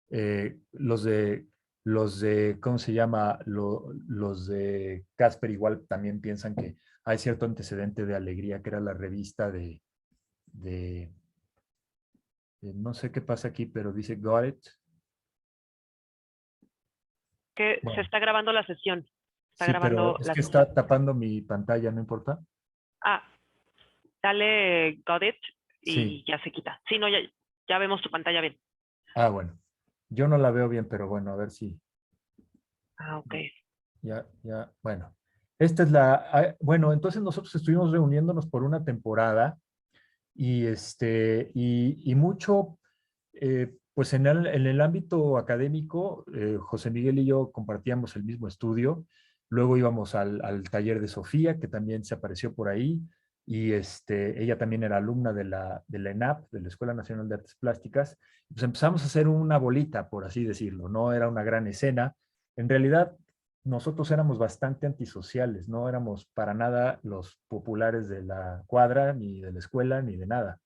Los de, ¿cómo se llama? Los de Casper igual también piensan que hay cierto antecedente de Alegría, que era la revista de, no sé qué pasa aquí, pero dice Got It. Que se Bueno, está grabando la sesión. Está sí, pero grabando es la que sesión. está tapando mi pantalla, ¿no importa? Ah, dale got it Sí. y ya se quita. Sí, no, ya vemos tu pantalla bien. Ah, bueno. Yo no la veo bien, pero bueno, a ver si. Ah, ok. Ya, bueno. Bueno, entonces nosotros estuvimos reuniéndonos por una temporada y mucho, pues en el ámbito académico, José Miguel y yo compartíamos el mismo estudio, luego íbamos al taller de Sofía, que también se apareció por ahí, y ella también era alumna de la ENAP, de la Escuela Nacional de Artes Plásticas, pues empezamos a hacer una bolita, por así decirlo, no era una gran escena. En realidad, nosotros éramos bastante antisociales, no éramos para nada los populares de la cuadra, ni de la escuela, ni de nada.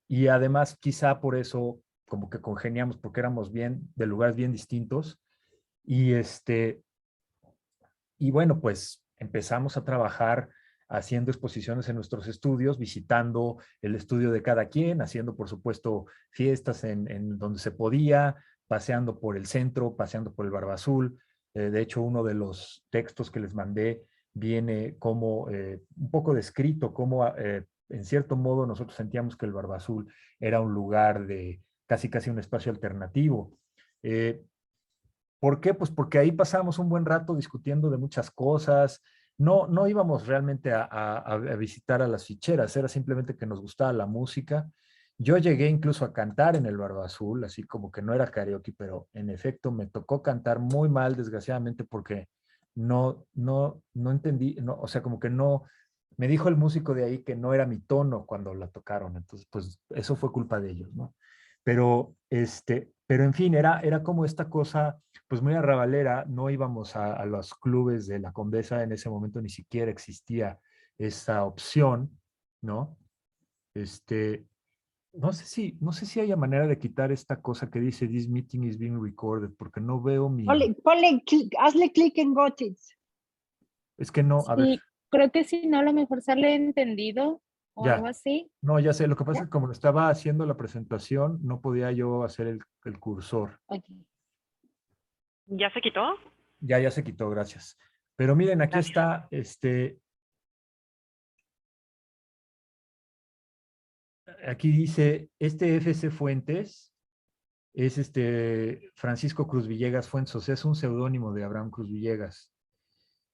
Y además, quizá por eso, como que congeniamos, porque éramos bien, de lugares bien distintos. Y, y bueno, pues empezamos a trabajar haciendo exposiciones en nuestros estudios, visitando el estudio de cada quien, haciendo, por supuesto, fiestas en donde se podía, paseando por el centro, paseando por el Barba Azul. De hecho, uno de los textos que les mandé viene como un poco descrito, como en cierto modo nosotros sentíamos que el Barba Azul era un lugar de casi un espacio alternativo. Eh, ¿Por qué? Pues porque ahí pasábamos un buen rato discutiendo de muchas cosas. No íbamos realmente a visitar a las ficheras, era simplemente que nos gustaba la música. Yo llegué incluso a cantar en el Barba Azul, así como que no era karaoke, pero en efecto me tocó cantar muy mal, desgraciadamente, porque no entendí, no, o sea, como que no, me dijo el músico de ahí que no era mi tono cuando la tocaron, entonces pues eso fue culpa de ellos, ¿no? Pero en fin, era como esta cosa pues muy arrabalera, no íbamos a los clubes de la Condesa, en ese momento ni siquiera existía esa opción, ¿no? Este, no sé si haya manera de quitar esta cosa que dice "This meeting is being recorded", porque no veo Hazle clic en Got It. es que no, a ver, Sí, creo que si no, a lo mejor sale entendido o algo ya, así. no, ya sé, lo que pasa ¿Ya? es que como estaba haciendo la presentación, no podía yo hacer el cursor. Ok. ¿Ya se quitó? Ya se quitó, gracias. Pero miren, aquí Gracias. está, aquí dice, FC Fuentes es Francisco Cruz Villegas Fuentes, o sea, es un seudónimo de Abraham Cruz Villegas.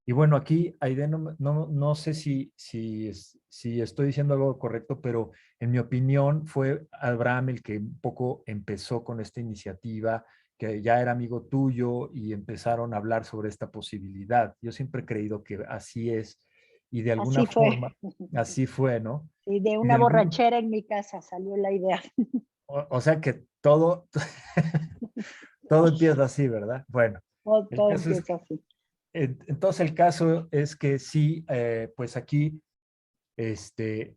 Y bueno, aquí, Aide, no sé si estoy diciendo algo correcto, pero en mi opinión fue Abraham el que un poco empezó con esta iniciativa, que ya era amigo tuyo y empezaron a hablar sobre esta posibilidad. Yo siempre he creído que así es y de alguna Así fue. forma, así fue, ¿no? Sí, de Y de una algún, borrachera en mi casa salió la idea. o sea que todo, todo empieza así, ¿verdad? Bueno, el Todo caso es, empieza así. entonces el caso es que sí, pues este,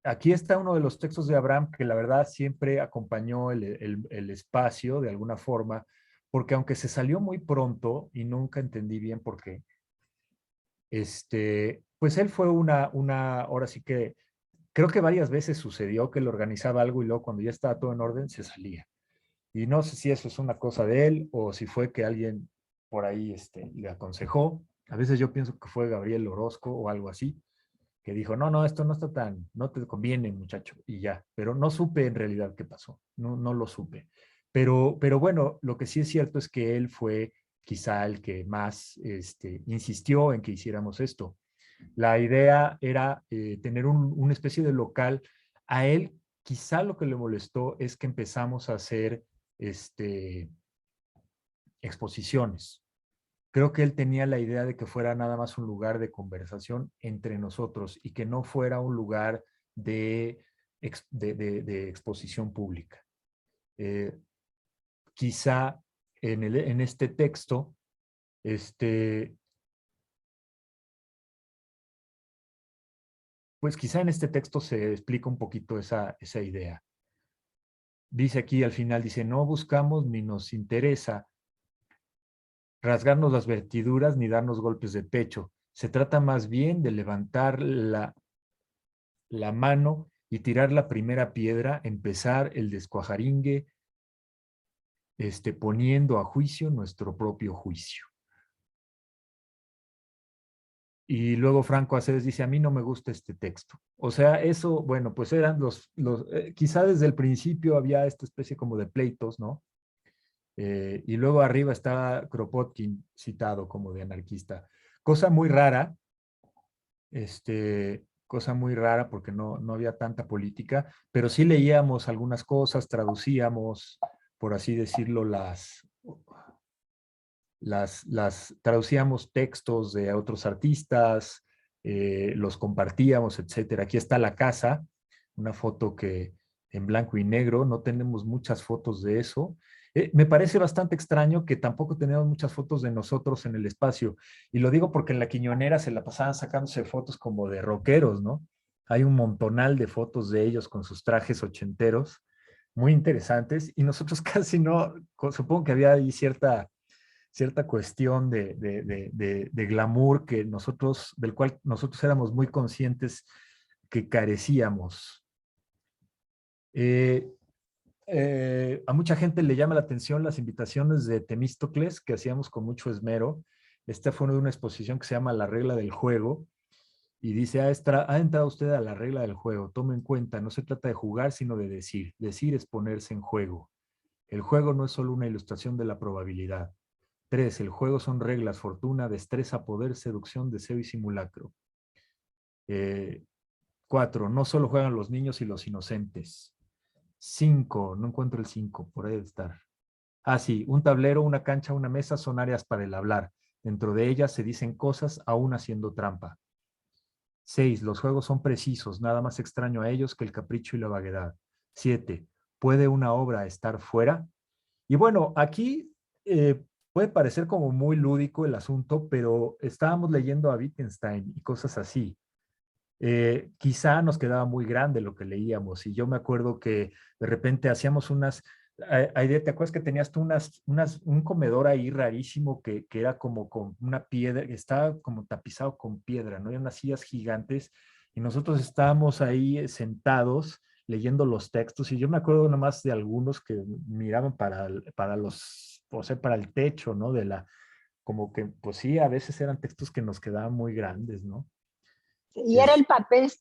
aquí está uno de los textos de Abraham que la verdad siempre acompañó el espacio de alguna forma, porque aunque se salió muy pronto y nunca entendí bien por qué, pues él fue ahora sí que, creo que varias veces sucedió que él organizaba algo y luego cuando ya estaba todo en orden se salía. Y no sé si eso es una cosa de él o si fue que alguien por ahí le aconsejó. A veces yo pienso que fue Gabriel Orozco o algo así, que dijo, no, esto no está no te conviene, muchacho, y ya. Pero no supe en realidad qué pasó, no lo supe. Pero bueno, lo que sí es cierto es que él fue quizá el que más insistió en que hiciéramos esto. La idea era tener una especie de local. A él quizá lo que le molestó es que empezamos a hacer exposiciones. Creo que él tenía la idea de que fuera nada más un lugar de conversación entre nosotros y que no fuera un lugar de exposición pública. Eh, Quizá en este texto, pues quizá en este texto se explica un poquito esa idea. dice aquí al final, dice, no buscamos ni nos interesa rasgarnos las vestiduras ni darnos golpes de pecho. Se trata más bien de levantar la mano y tirar la primera piedra, empezar el descuajaringue, poniendo a juicio nuestro propio juicio. Y luego Franco Aceves dice, a mí no me gusta este texto. O sea, eso, bueno, pues eran quizá desde el principio había esta especie como de pleitos, ¿no? Y luego arriba está Kropotkin citado como de anarquista. Cosa muy rara, cosa muy rara porque no había tanta política, pero sí leíamos algunas cosas, traducíamos, por así decirlo, traducíamos textos de otros artistas, los compartíamos, etcétera. Aquí está la casa, una foto que en blanco y negro, no tenemos muchas fotos de eso. Me parece bastante extraño que tampoco tenemos muchas fotos de nosotros en el espacio. Y lo digo porque en la Quiñonera se la pasaban sacándose fotos como de rockeros, ¿no? Hay un montonal de fotos de ellos con sus trajes ochenteros, muy interesantes, y nosotros casi no, supongo que había ahí cierta cuestión de glamour del cual nosotros éramos muy conscientes que carecíamos. A mucha gente le llama la atención las invitaciones de Temístocles que hacíamos con mucho esmero. Esta fue una exposición que se llama La regla del juego y dice, ha entrado usted a la regla del juego, tome en cuenta, no se trata de jugar, sino de decir. Decir es ponerse en juego. El juego no es solo una ilustración de la probabilidad. 3. El juego son reglas, fortuna, destreza, poder, seducción, deseo y simulacro. 4. No solo juegan los niños y los inocentes. 5. No encuentro el 5, por ahí debe estar. Ah, sí, un tablero, una cancha, una mesa son áreas para el hablar. Dentro de ellas se dicen cosas aún haciendo trampa. 6. Los juegos son precisos, nada más extraño a ellos que el capricho y la vaguedad. 7. ¿Puede una obra estar fuera? Y bueno, aquí puede parecer como muy lúdico el asunto, pero estábamos leyendo a Wittgenstein y cosas así. Quizá nos quedaba muy grande lo que leíamos y yo me acuerdo que de repente hacíamos Aide, ¿te acuerdas que tenías tú un comedor ahí rarísimo que era como con una piedra, que estaba como tapizado con piedra, ¿no? Y unas sillas gigantes y nosotros estábamos ahí sentados leyendo los textos y yo me acuerdo nomás de algunos que miraban o sea, para el techo, ¿no? Como que, pues sí, a veces eran textos que nos quedaban muy grandes, ¿no? Y era el papel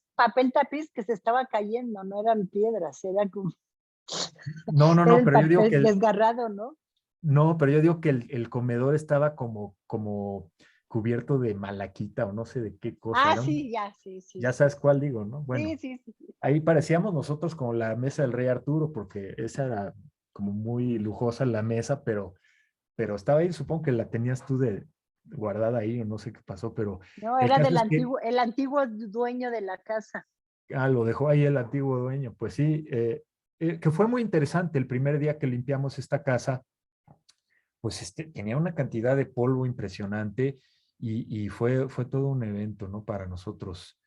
tapiz que se estaba cayendo, no eran piedras, era como era No, el pero yo digo papel que desgarrado, ¿no? no, pero yo digo que el comedor estaba como cubierto de malaquita o no sé de qué cosa. Ah, sí, ya, sí, sí, Ya sí, sabes sí. cuál digo, ¿no? Sí, Bueno, sí, sí, sí. ahí parecíamos nosotros como la mesa del rey Arturo, porque esa era como muy lujosa la mesa, pero estaba ahí, supongo que la tenías tú guardada ahí, o no sé qué pasó, pero No, el era caso es que, el antiguo dueño de la casa. lo dejó ahí el antiguo dueño. Pues sí, que fue muy interesante el primer día que limpiamos esta casa, pues tenía una cantidad de polvo impresionante y fue todo un evento, ¿no? Para nosotros.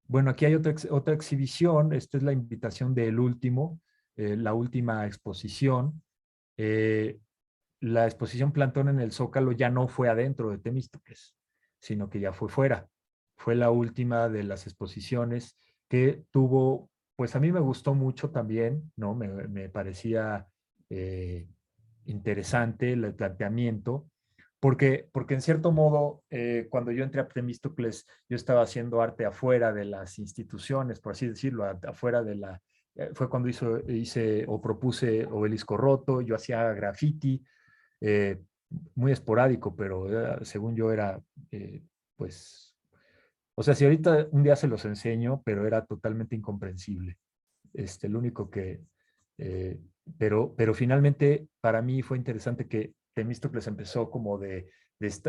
Bueno, aquí hay otra exhibición, esta es la invitación del último, la última exposición. Eh, la exposición Plantón en el Zócalo ya no fue adentro de Temístocles, sino que ya fue fuera. Fue la última de las exposiciones que tuvo, pues a mí me gustó mucho también, ¿no? Me parecía interesante el planteamiento, porque en cierto modo, cuando yo entré a Temístocles, yo estaba haciendo arte afuera de las instituciones, por así decirlo, afuera de fue cuando hice o propuse Obelisco Roto, yo hacía graffiti, eh, muy esporádico, pero según yo era, pues, o sea, si ahorita un día se los enseño, pero era totalmente incomprensible. El único eh, pero finalmente para mí fue interesante que Temístocles empezó como de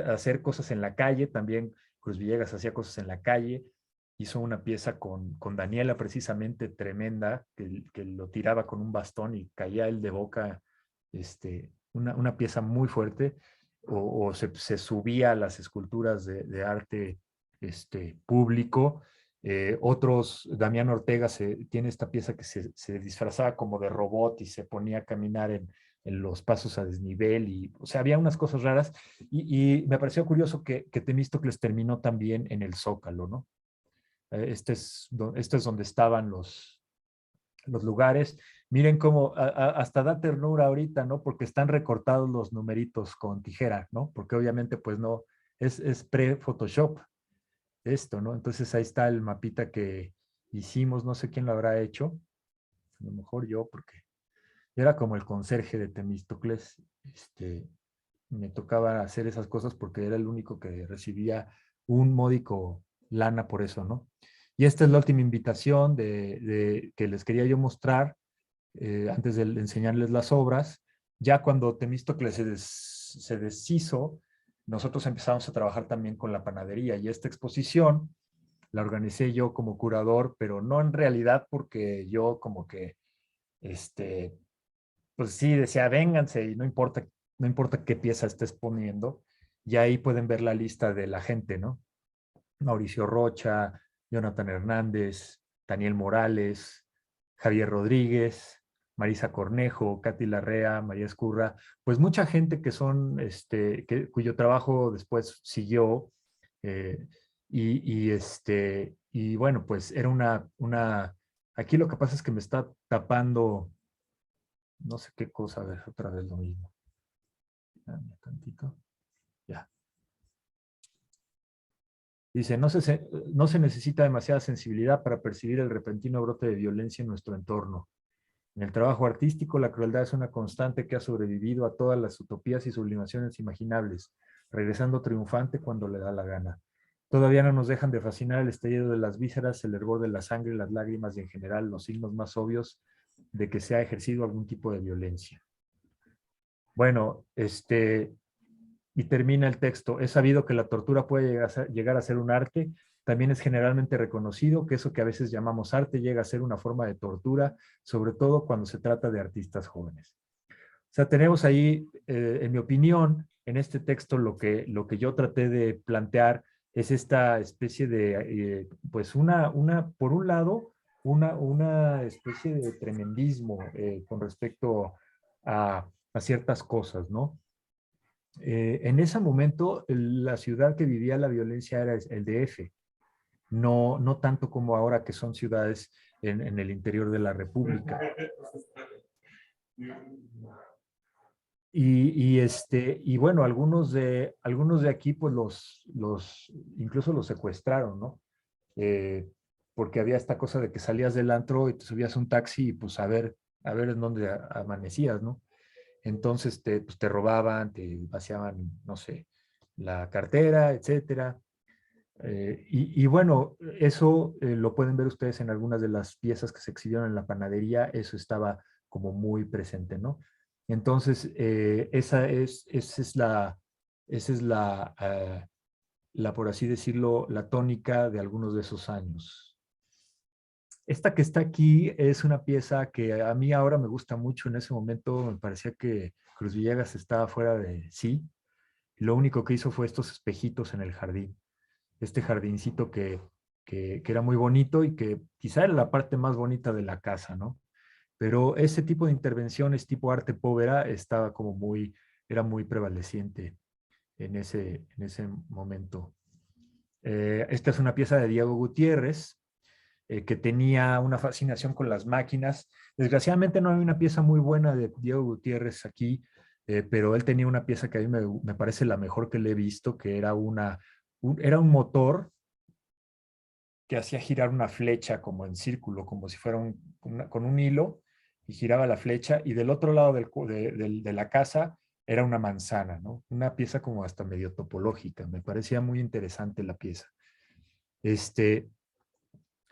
hacer cosas en la calle, también Cruz Villegas hacía cosas en la calle, hizo una pieza con Daniela precisamente tremenda, que lo tiraba con un bastón y caía él de boca, una pieza muy fuerte, o se subía a las esculturas de arte público. Otros, Damián Ortega tiene esta pieza que se disfrazaba como de robot y se ponía a caminar en los pasos a desnivel. Y, o sea, había unas cosas raras. Y me pareció curioso que Temístocles terminó también en el Zócalo, ¿no? Este es donde estaban los lugares. Miren cómo hasta da ternura ahorita, ¿no? Porque están recortados los numeritos con tijera, ¿no? Porque obviamente pues no, es pre-Photoshop esto, ¿no? Entonces ahí está el mapita que hicimos, no sé quién lo habrá hecho, a lo mejor yo, porque era como el conserje de Temístocles, me tocaba hacer esas cosas porque era el único que recibía un módico lana por eso, ¿no? Y esta es la última invitación que les quería yo mostrar antes de enseñarles las obras. Ya cuando Temístocles se deshizo, nosotros empezamos a trabajar también con la panadería y esta exposición la organicé yo como curador, pero no en realidad porque yo como que, pues sí, decía, vénganse y no importa qué pieza estés poniendo. Y ahí pueden ver la lista de la gente, ¿no? Mauricio Rocha, Jonathan Hernández, Daniel Morales, Javier Rodríguez, Marisa Cornejo, Katy Larrea, María Escurra, pues mucha gente que son, cuyo trabajo después siguió, eh, y bueno, pues era aquí lo que pasa es que me está tapando, no sé qué cosa, a ver, otra vez lo mismo. Dame tantito, ya. Dice, no se necesita demasiada sensibilidad para percibir el repentino brote de violencia en nuestro entorno. En el trabajo artístico, la crueldad es una constante que ha sobrevivido a todas las utopías y sublimaciones imaginables, regresando triunfante cuando le da la gana. Todavía no nos dejan de fascinar el estallido de las vísceras, el hervor de la sangre, las lágrimas y en general los signos más obvios de que se ha ejercido algún tipo de violencia. Bueno, y termina el texto. Es sabido que la tortura puede llegar a ser un arte. También es generalmente reconocido que eso que a veces llamamos arte llega a ser una forma de tortura, sobre todo cuando se trata de artistas jóvenes. O sea, tenemos ahí, en mi opinión, en este texto lo que yo traté de plantear es esta especie de, pues por un lado, una especie de tremendismo con respecto a ciertas cosas, ¿no? En ese momento, la ciudad que vivía la violencia era el DF, no tanto como ahora que son ciudades en el interior de la República. Y bueno, algunos de aquí, pues incluso los secuestraron, ¿no? Porque había esta cosa de que salías del antro y te subías a un taxi y pues a ver en dónde amanecías, ¿no? Entonces pues te robaban, te vaciaban, no sé, la cartera, etcétera. Y bueno, eso lo pueden ver ustedes en algunas de las piezas que se exhibieron en la panadería, eso estaba como muy presente, ¿no? Entonces, esa es por así decirlo, la tónica de algunos de esos años. Esta que está aquí es una pieza que a mí ahora me gusta mucho. En ese momento me parecía que Cruz Villegas estaba fuera de sí. Lo único que hizo fue estos espejitos en el jardín. Este jardincito que era muy bonito y que quizá era la parte más bonita de la casa, ¿no? Pero ese tipo de intervenciones tipo arte povera estaba era muy prevaleciente en ese momento. Esta es una pieza de Diego Gutiérrez, que tenía una fascinación con las máquinas. Desgraciadamente no hay una pieza muy buena de Diego Gutiérrez aquí, pero él tenía una pieza que a mí me parece la mejor que le he visto, que era era un motor que hacía girar una flecha como en círculo, como si fuera con un hilo, y giraba la flecha, y del otro lado de la casa era una manzana, ¿no? Una pieza como hasta medio topológica. Me parecía muy interesante la pieza.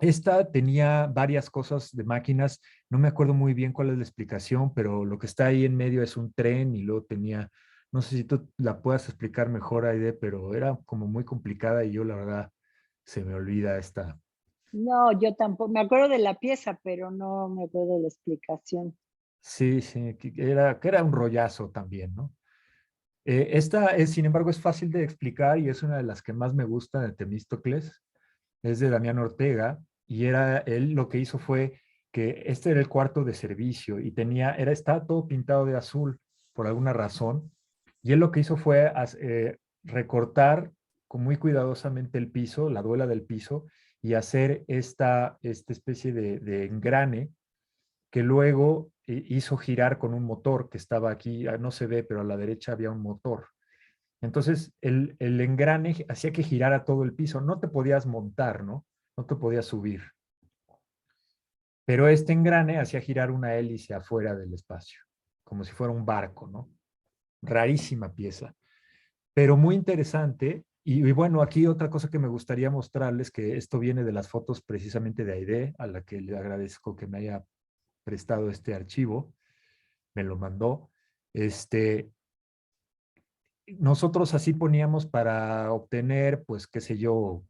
Esta tenía varias cosas de máquinas, no me acuerdo muy bien cuál es la explicación, pero lo que está ahí en medio es un tren y luego tenía, no sé si tú la puedas explicar mejor, Aide, pero era como muy complicada y yo la verdad se me olvida esta. No, yo tampoco, me acuerdo de la pieza, pero no me acuerdo de la explicación. Sí, sí, que era un rollazo también, ¿no? Esta, sin embargo, es fácil de explicar y es una de las que más me gusta de Temístocles. es de Damián Ortega, y él lo que hizo fue que este era el cuarto de servicio y estaba todo pintado de azul por alguna razón, y él lo que hizo fue recortar muy cuidadosamente el piso, la duela del piso, y hacer esta especie de engrane que luego hizo girar con un motor que estaba aquí, no se ve, pero a la derecha había un motor. Entonces, el engrane hacía que girara todo el piso. No te podías montar, ¿no? No te podías subir. Pero este engrane hacía girar una hélice afuera del espacio, como si fuera un barco, ¿no? Rarísima pieza, pero muy interesante. Y bueno, aquí otra cosa que me gustaría mostrarles, que esto viene de las fotos precisamente de Aide, a la que le agradezco que me haya prestado este archivo, me lo mandó. Nosotros así poníamos para obtener, pues, qué sé yo,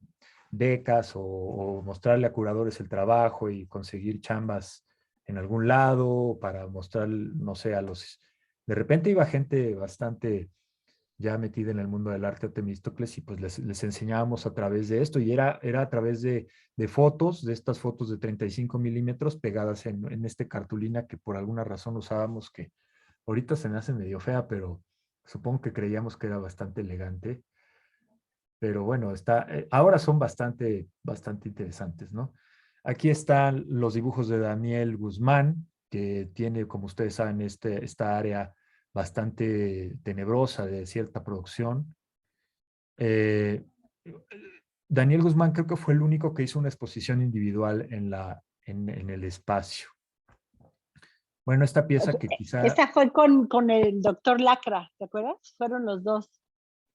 becas o mostrarle a curadores el trabajo y conseguir chambas en algún lado, para mostrar, no sé, De repente iba gente bastante ya metida en el mundo del arte a Temístocles y pues les enseñábamos a través de esto y era a través de fotos, de estas fotos de 35 milímetros pegadas en cartulina que por alguna razón usábamos, que ahorita se me hace medio fea, pero supongo que creíamos que era bastante elegante. Pero bueno, ahora son bastante interesantes, ¿no? Aquí están los dibujos de Daniel Guzmán, que tiene, como ustedes saben, esta área bastante tenebrosa de cierta producción. Eh, Daniel Guzmán creo que fue el único que hizo una exposición individual en el espacio. Bueno, esta pieza que quizá... Esa fue con el doctor Lacra, ¿te acuerdas? Fueron los dos,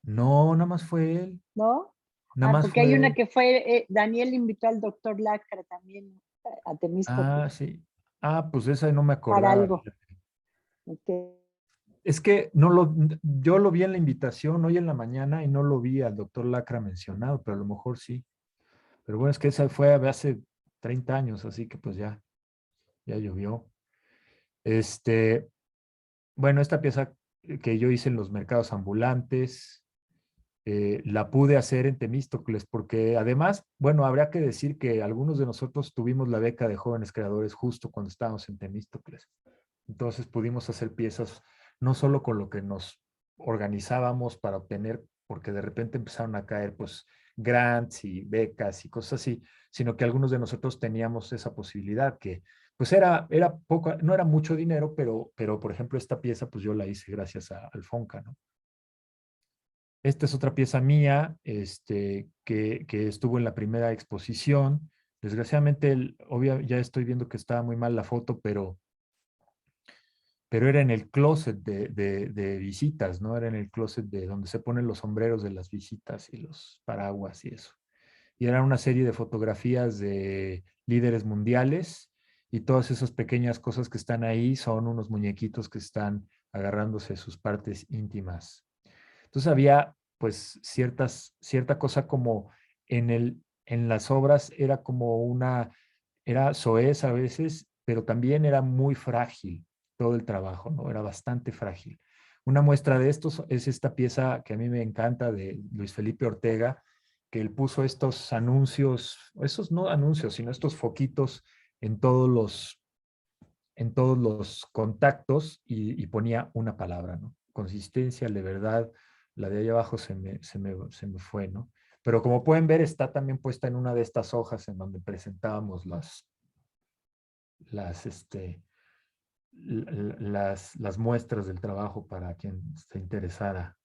No, nada más fue él. ¿no? Nada más Porque hay fue una él. que fue, Daniel invitó al doctor Lacra también a Ah, Temístocles sí. Ah, pues esa no me para acordaba. algo. Okay. Es que yo lo vi en la invitación hoy en la mañana y no lo vi al doctor Lacra mencionado, pero a lo mejor sí. Pero bueno, es que esa fue hace 30 años, así que pues ya llovió. Este, bueno, esta pieza que yo hice en los mercados ambulantes, la pude hacer en Temístocles, porque además, bueno, habría que decir que algunos de nosotros tuvimos la beca de jóvenes creadores justo cuando estábamos en Temístocles. Entonces pudimos hacer piezas no solo con lo que nos organizábamos para obtener, porque de repente empezaron a caer pues grants y becas y cosas así, sino que algunos de nosotros teníamos esa posibilidad que pues era poco, no era mucho dinero, pero por ejemplo esta pieza pues yo la hice gracias al FONCA, ¿no? Esta es otra pieza mía, que estuvo en la primera exposición. Desgraciadamente, ya estoy viendo que estaba muy mal la foto, pero era en el closet de visitas, ¿no? Era en el closet de donde se ponen los sombreros de las visitas y los paraguas y eso. Y era una serie de fotografías de líderes mundiales y todas esas pequeñas cosas que están ahí son unos muñequitos que están agarrándose sus partes íntimas. Entonces había pues cierta cosa como en las obras era como era soez a veces, pero también era muy frágil todo el trabajo, ¿no? Era bastante frágil. Una muestra de esto es esta pieza que a mí me encanta de Luis Felipe Ortega, que él puso estos anuncios, esos no anuncios, sino estos foquitos en en todos los contactos y ponía una palabra, ¿no? Consistencia, de verdad, la de ahí abajo se me fue, ¿no? Pero como pueden ver, está también puesta en una de estas hojas en donde presentábamos las, este, las muestras del trabajo para quien se interesara.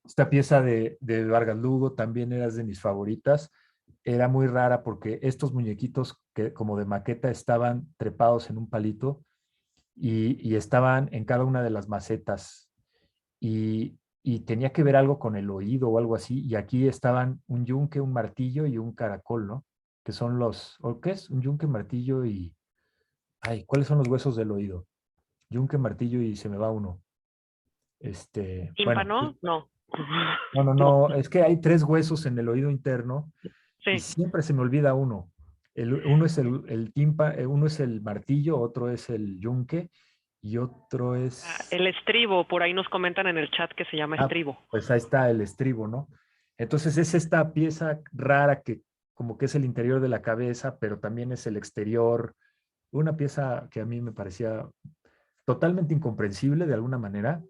Esta pieza de Vargas Lugo también era de mis favoritas. Era muy rara porque estos muñequitos que como de maqueta estaban trepados en un palito y estaban en cada una de las macetas y tenía que ver algo con el oído o algo así, y aquí estaban un yunque, un martillo y un caracol, ¿no? Que son ¿o qué es? Un yunque, martillo y, ay, ¿cuáles son los huesos del oído? Yunque, martillo y se me va uno. Bueno, ¿Tímpano? No. No. no, es que hay 3 huesos en el oído interno y Sí. siempre se me olvida uno. Uno es uno es el martillo, otro es el yunque y otro es... El estribo, por ahí nos comentan en el chat que se llama Ah, estribo. pues ahí está el estribo, ¿no? Entonces es esta pieza rara que como que es el interior de la cabeza, pero también es el exterior. Una pieza que a mí me parecía totalmente incomprensible de alguna manera,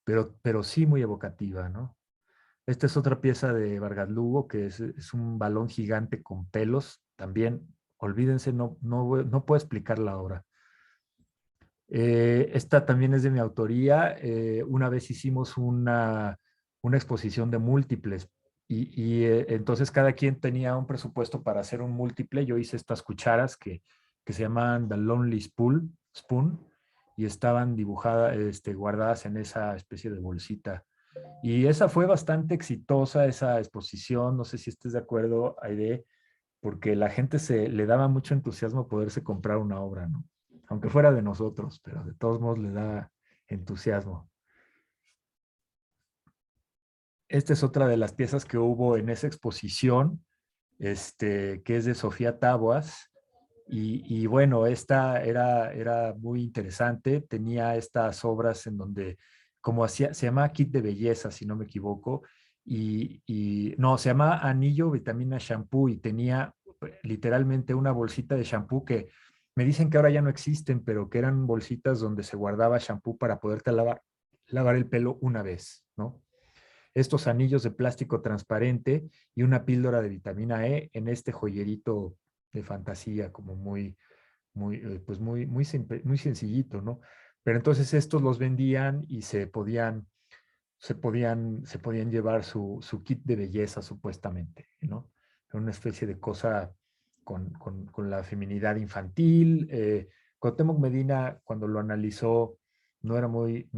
pero sí muy evocativa, ¿no? Esta es otra pieza de Vargas Lugo, que es un balón gigante con pelos. También, olvídense, no puedo explicar la obra. Esta también es de mi autoría. Una vez hicimos una exposición de múltiples y entonces cada quien tenía un presupuesto para hacer un múltiple. Yo hice estas cucharas que se llaman The Lonely Spoon y estaban dibujadas, guardadas en esa especie de bolsita. Y esa fue bastante exitosa, esa exposición. No sé si estés de acuerdo, Aide, porque la gente le daba mucho entusiasmo poderse comprar una obra, ¿no? Aunque fuera de nosotros, pero de todos modos le da entusiasmo. Esta es otra de las piezas que hubo en esa exposición, que es de Sofía Taboas. Y bueno, esta era muy interesante. Tenía estas obras en donde, como hacía, se llama kit de belleza, si no me equivoco, y no, se llama anillo vitamina shampoo y tenía literalmente una bolsita de shampoo que me dicen que ahora ya no existen, pero que eran bolsitas donde se guardaba shampoo para poderte lavar el pelo una vez, ¿no? Estos anillos de plástico transparente y una píldora de vitamina E en este joyerito de fantasía, como pues muy sencillito, ¿no? Pero entonces estos los vendían y se podían llevar su kit de belleza supuestamente, ¿no? Era una especie de cosa con la feminidad infantil. Cuauhtémoc Medina, cuando lo analizó, no era muy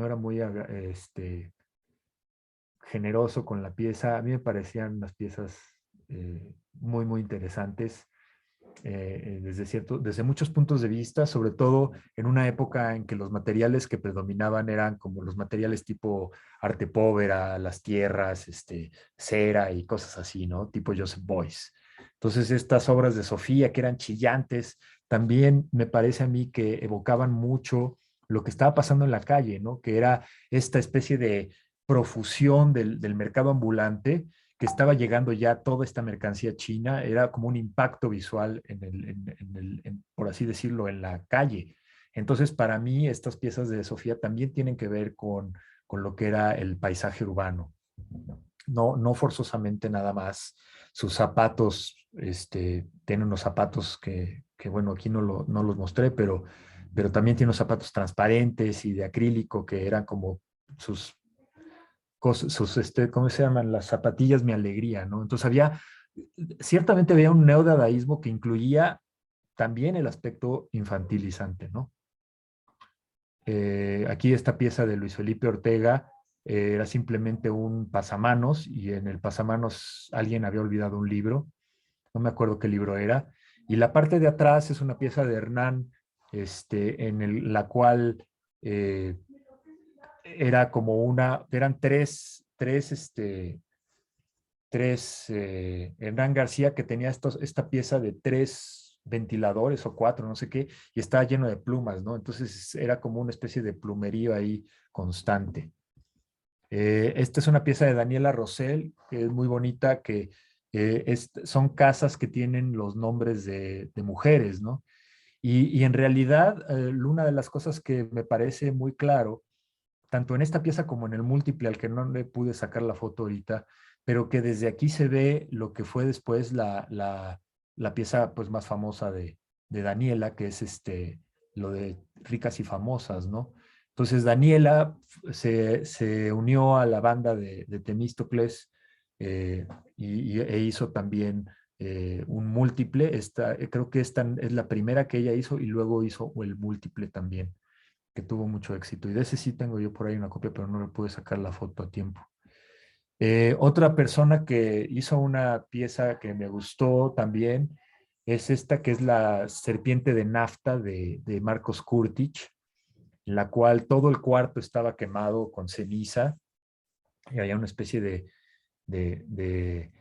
generoso con la pieza. A mí me parecían las piezas muy interesantes desde muchos puntos de vista, sobre todo en una época en que los materiales que predominaban eran como los materiales tipo arte povera, las tierras, cera y cosas así, ¿no? Tipo Joseph Beuys. Entonces, estas obras de Sofía, que eran chillantes, también me parece a mí que evocaban mucho lo que estaba pasando en la calle, ¿no? Que era esta especie de profusión del mercado ambulante, que estaba llegando ya toda esta mercancía china. Era como un impacto visual por así decirlo, en la calle. Entonces, para mí, estas piezas de Sofía también tienen que ver con lo que era el paisaje urbano. No forzosamente nada más. Sus zapatos, tiene unos zapatos que bueno, aquí no los mostré, pero también tiene unos zapatos transparentes y de acrílico que eran como sus ¿cómo se llaman? Las zapatillas mi alegría, ¿no? Entonces ciertamente había un neodadaísmo que incluía también el aspecto infantilizante, ¿no? Aquí esta pieza de Luis Felipe Ortega era simplemente un pasamanos y en el pasamanos alguien había olvidado un libro, no me acuerdo qué libro era, y la parte de atrás es una pieza de Hernán, la cual era como eran Hernán García que tenía esta pieza de 3 ventiladores o 4, no sé qué, y estaba lleno de plumas, ¿no? Entonces era como una especie de plumerío ahí constante. Esta es una pieza de Daniela Rosell, que es muy bonita, que son casas que tienen los nombres de mujeres, ¿no? Y en realidad, una de las cosas que me parece muy claro tanto en esta pieza como en el múltiple, al que no le pude sacar la foto ahorita, pero que desde aquí se ve lo que fue después la pieza pues, más famosa de Daniela, que es lo de Ricas y Famosas, ¿no? Entonces Daniela se unió a la banda de Temístocles e hizo también un múltiple. Creo que esta es la primera que ella hizo y luego hizo el múltiple también, que tuvo mucho éxito. Y de ese sí tengo yo por ahí una copia, pero no le pude sacar la foto a tiempo. Otra persona que hizo una pieza que me gustó también es esta, que es la serpiente de nafta de Marcos Kurtich, en la cual todo el cuarto estaba quemado con ceniza y había una especie de, de,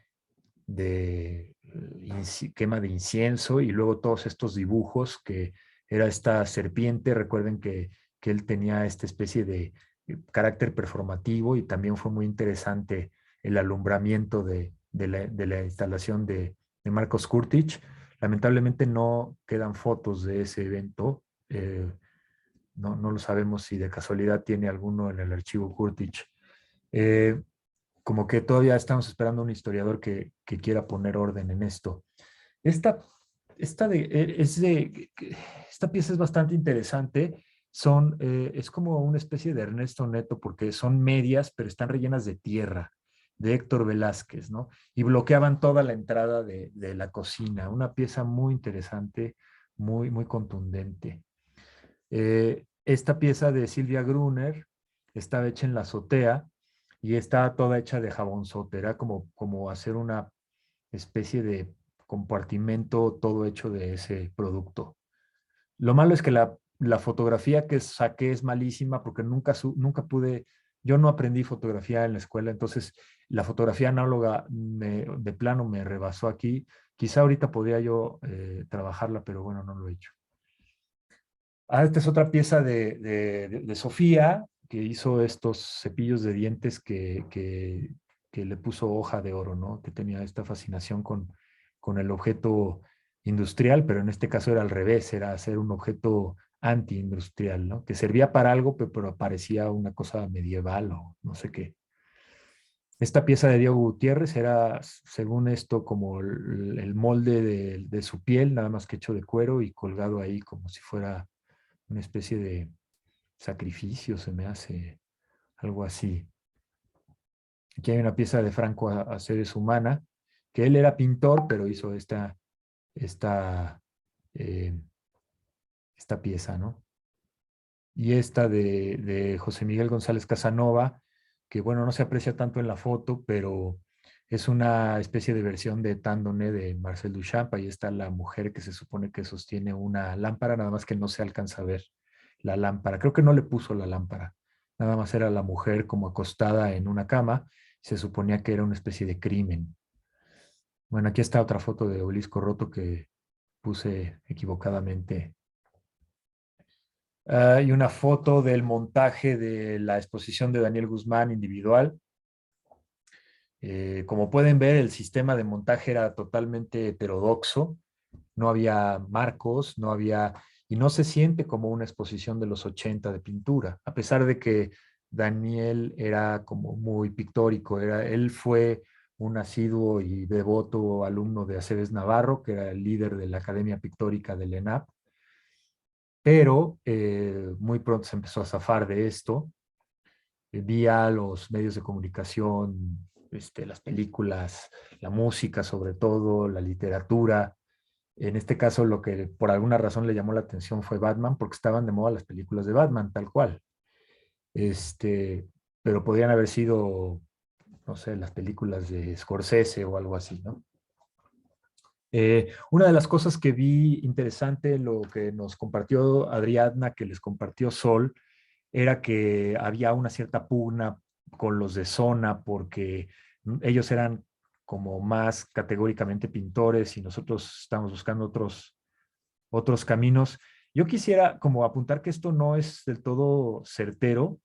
quema de incienso y luego todos estos dibujos que era esta serpiente. Recuerden que él tenía esta especie de carácter performativo y también fue muy interesante el alumbramiento de la instalación de Marcos Kurtich. Lamentablemente no quedan fotos de ese evento. No lo sabemos si de casualidad tiene alguno en el archivo Kurtich. Como que todavía estamos esperando un historiador que quiera poner orden en esto. Esta, esta pieza es bastante interesante. Es como una especie de Ernesto Neto porque son medias, pero están rellenas de tierra, de Héctor Velázquez, ¿no? Y bloqueaban toda la entrada de la cocina. Una pieza muy interesante, muy contundente. Esta pieza de Silvia Gruner estaba hecha en la azotea y está toda hecha de jabonzote. Era como hacer una especie de compartimento todo hecho de ese producto. Lo malo es que la fotografía que saqué es malísima porque nunca pude, yo no aprendí fotografía en la escuela, entonces la fotografía análoga de plano me rebasó aquí. Quizá ahorita podría yo trabajarla, pero bueno, no lo he hecho. Esta es otra pieza de Sofía, que hizo estos cepillos de dientes que le puso hoja de oro, ¿no? Que tenía esta fascinación con el objeto industrial, pero en este caso era al revés, era hacer un objeto anti-industrial, ¿no? Que servía para algo, pero parecía una cosa medieval o no sé qué. Esta pieza de Diego Gutiérrez era, según esto, como el molde de su piel, nada más que hecho de cuero y colgado ahí como si fuera una especie de sacrificio, se me hace algo así. Aquí hay una pieza de Franco a Seres Humana, que él era pintor, pero hizo esta, eh, esta pieza, ¿no? Y esta de José Miguel González Casanova, que bueno, no se aprecia tanto en la foto, pero es una especie de versión de Tandoné de Marcel Duchamp. Ahí está la mujer que se supone que sostiene una lámpara, nada más que no se alcanza a ver la lámpara. Creo que no le puso la lámpara, nada más era la mujer como acostada en una cama. Se suponía que era una especie de crimen. Bueno, aquí está otra foto de Obelisco Roto que puse equivocadamente. Hay una foto del montaje de la exposición de Daniel Guzmán individual. Como pueden ver, el sistema de montaje era totalmente heterodoxo. No había marcos, y no se siente como una exposición de los 80 de pintura, a pesar de que Daniel era como muy pictórico. Él fue un asiduo y devoto alumno de Aceves Navarro, que era el líder de la Academia Pictórica del ENAP, pero muy pronto se empezó a zafar de esto, vía los medios de comunicación, las películas, la música sobre todo, la literatura. En este caso, lo que por alguna razón le llamó la atención fue Batman, porque estaban de moda las películas de Batman, tal cual. Pero podrían haber sido, no sé, las películas de Scorsese o algo así, ¿no? Una de las cosas que vi interesante, lo que nos compartió Adriana, que les compartió Sol, era que había una cierta pugna con los de zona porque ellos eran como más categóricamente pintores y nosotros estamos buscando otros caminos. Yo quisiera como apuntar que esto no es del todo certero.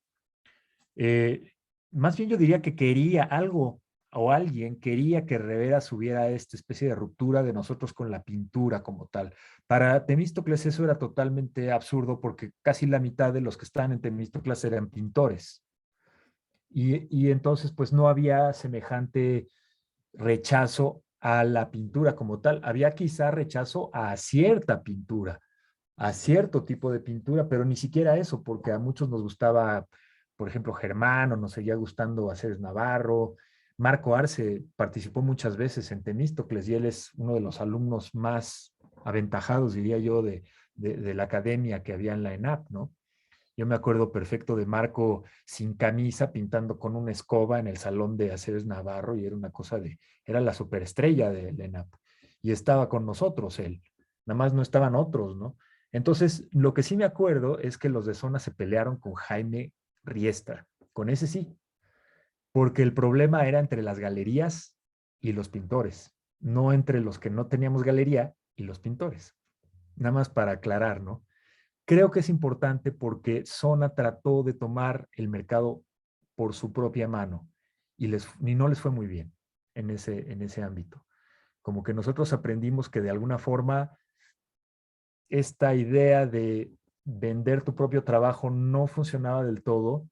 Eh, Más bien yo diría que quería algo o alguien quería que Rivera hubiera esta especie de ruptura de nosotros con la pintura como tal. Para Temístocles eso era totalmente absurdo porque casi la mitad de los que estaban en Temístocles eran pintores. Y entonces pues no había semejante rechazo a la pintura como tal. Había quizá rechazo a cierta pintura, a cierto tipo de pintura, pero ni siquiera eso, porque a muchos nos gustaba, por ejemplo, Germán, o nos seguía gustando Aceves Navarro. Marco Arce participó muchas veces en Temístocles y él es uno de los alumnos más aventajados, diría yo, de la academia que había en la ENAP, ¿no? Yo me acuerdo perfecto de Marco sin camisa pintando con una escoba en el salón de Aceves Navarro y era una cosa era la superestrella de ENAP y estaba con nosotros él, nada más no estaban otros, ¿no? Entonces, lo que sí me acuerdo es que los de zona se pelearon con Jaime Riestra, con ese sí, porque el problema era entre las galerías y los pintores, no entre los que no teníamos galería y los pintores. Nada más para aclarar, ¿no? Creo que es importante porque Zona trató de tomar el mercado por su propia mano y no les fue muy bien en ese ámbito. Como que nosotros aprendimos que de alguna forma esta idea de vender tu propio trabajo no funcionaba del todo.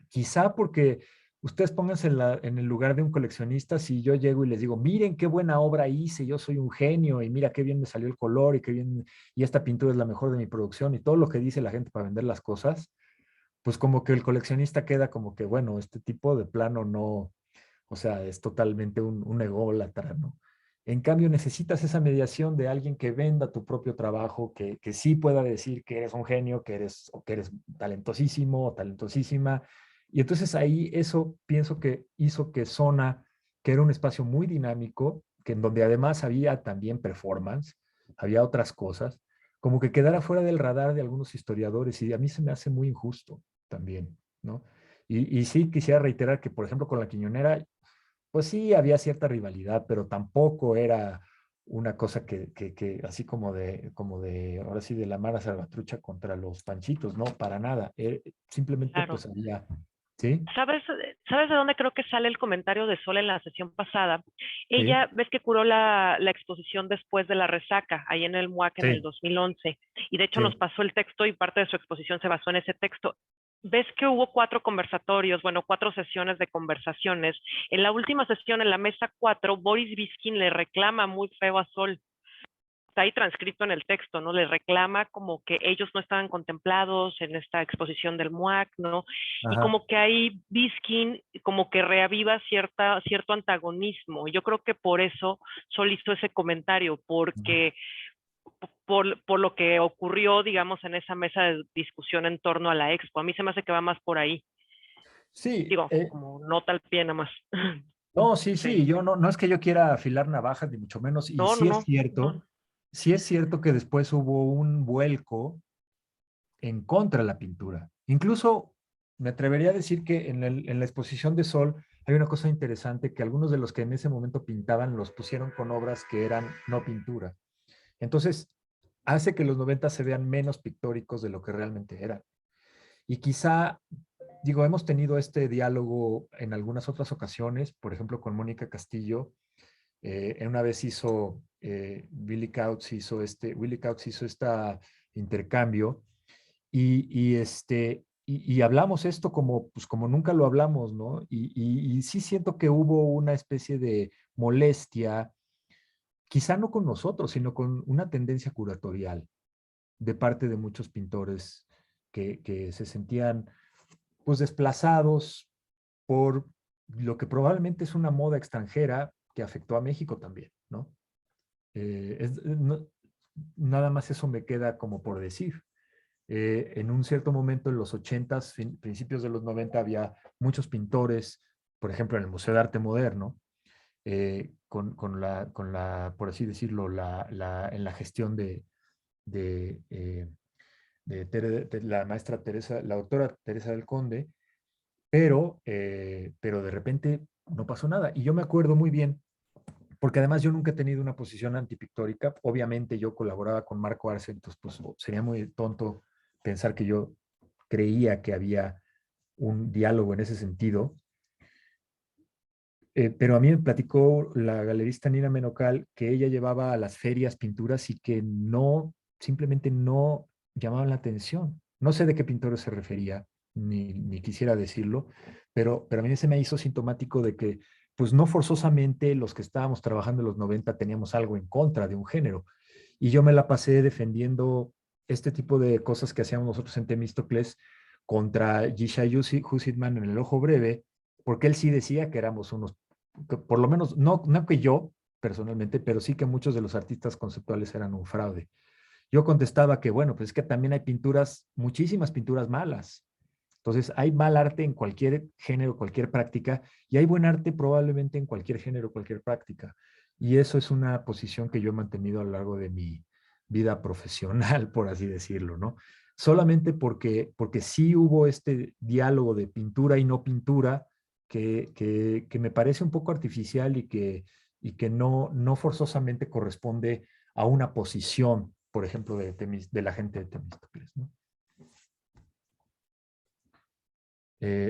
Quizá porque ustedes pónganse en el lugar de un coleccionista, si yo llego y les digo, miren qué buena obra hice, yo soy un genio y mira qué bien me salió el color y qué bien, y esta pintura es la mejor de mi producción y todo lo que dice la gente para vender las cosas, pues como que el coleccionista queda como que, bueno, este tipo de plano no, o sea, es totalmente un ególatra, ¿no? En cambio, necesitas esa mediación de alguien que venda tu propio trabajo, que sí pueda decir que eres un genio, o que eres talentosísimo o talentosísima. Y entonces ahí eso pienso que hizo que Zona, que era un espacio muy dinámico, que en donde además había también performance, había otras cosas, como que quedara fuera del radar de algunos historiadores y a mí se me hace muy injusto también, ¿no? Y sí quisiera reiterar que, por ejemplo, con la Quiñonera, pues sí, había cierta rivalidad, pero tampoco era una cosa que así como de, ahora sí, de la Mara Salvatrucha contra los Panchitos, no, para nada. Simplemente Claro. pues había, ¿sí? ¿Sabes de dónde creo que sale el comentario de Sol en la sesión pasada? Sí, Ella, ves que curó la exposición después de la resaca, ahí en el MUAC en el sí, 2011, y de hecho nos sí, pasó el texto y parte de su exposición se basó en ese texto. Ves que hubo 4 conversatorios, bueno, 4 sesiones de conversaciones. En la última sesión, en la mesa 4, Boris Biskin le reclama muy feo a Sol. Está ahí transcrito en el texto, ¿no? Le reclama como que ellos no estaban contemplados en esta exposición del MUAC, ¿no? Y ajá. como que ahí Biskin como que reaviva cierto antagonismo. Yo creo que por eso Sol hizo ese comentario, porque por lo que ocurrió, digamos, en esa mesa de discusión en torno a la expo. A mí se me hace que va más por ahí. Sí, Digo, como nota al pie nada más. no, sí, Sí. sí, yo no es que yo quiera afilar navajas, ni mucho menos, y No, no, no, no. sí es cierto que después hubo un vuelco en contra de la pintura. Incluso me atrevería a decir que en la exposición de Sol hay una cosa interesante que algunos de los que en ese momento pintaban los pusieron con obras que eran no pintura. Entonces, hace que los 90 se vean menos pictóricos de lo que realmente eran. Y quizá, digo, hemos tenido este diálogo en algunas otras ocasiones, por ejemplo, con Mónica Castillo. En una vez hizo, Willy Kautz hizo este intercambio y hablamos esto como, pues como nunca lo hablamos, ¿no? Y sí siento que hubo una especie de molestia, quizá no con nosotros, sino con una tendencia curatorial de parte de muchos pintores que se sentían pues desplazados por lo que probablemente es una moda extranjera que afectó a México también, ¿no? Nada más eso me queda como por decir. En un cierto momento en los 80s, principios de los 90, había muchos pintores, por ejemplo, en el Museo de Arte Moderno, por así decirlo, en la gestión de, eh, de la maestra Teresa, la doctora Teresa del Conde, pero de repente no pasó nada. Y yo me acuerdo muy bien, porque además yo nunca he tenido una posición antipictórica. Obviamente yo colaboraba con Marco Arce, entonces pues sería muy tonto pensar que yo creía que había un diálogo en ese sentido. Pero a mí me platicó la galerista Nina Menocal que ella llevaba a las ferias pinturas y que no, simplemente no llamaban la atención. No sé de qué pintores se refería, ni quisiera decirlo, pero a mí se me hizo sintomático de que, pues no forzosamente los que estábamos trabajando en los 90 teníamos algo en contra de un género. Y yo me la pasé defendiendo este tipo de cosas que hacíamos nosotros en Temístocles contra Yishai Hussitman en El Ojo Breve, porque él sí decía que éramos unos, que por lo menos, no que yo personalmente, pero sí que muchos de los artistas conceptuales eran un fraude. Yo contestaba que, bueno, pues es que también hay pinturas, muchísimas pinturas malas. Entonces, hay mal arte en cualquier género, cualquier práctica, y hay buen arte probablemente en cualquier género, cualquier práctica. Y eso es una posición que yo he mantenido a lo largo de mi vida profesional, por así decirlo, ¿no? Solamente porque sí hubo este diálogo de pintura y no pintura que me parece un poco artificial y que no forzosamente corresponde a una posición, por ejemplo, de la gente de Temístocles, ¿no?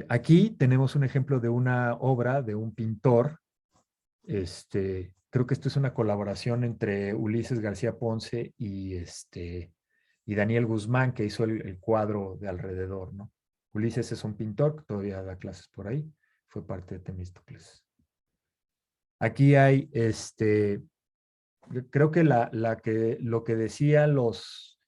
Aquí tenemos un ejemplo de una obra de un pintor, Creo que esto es una colaboración entre Ulises García Ponce y Daniel Guzmán, que hizo el cuadro de alrededor, ¿no? Ulises es un pintor que todavía da clases por ahí, fue parte de Temístocles. Aquí hay, creo que, lo que decían los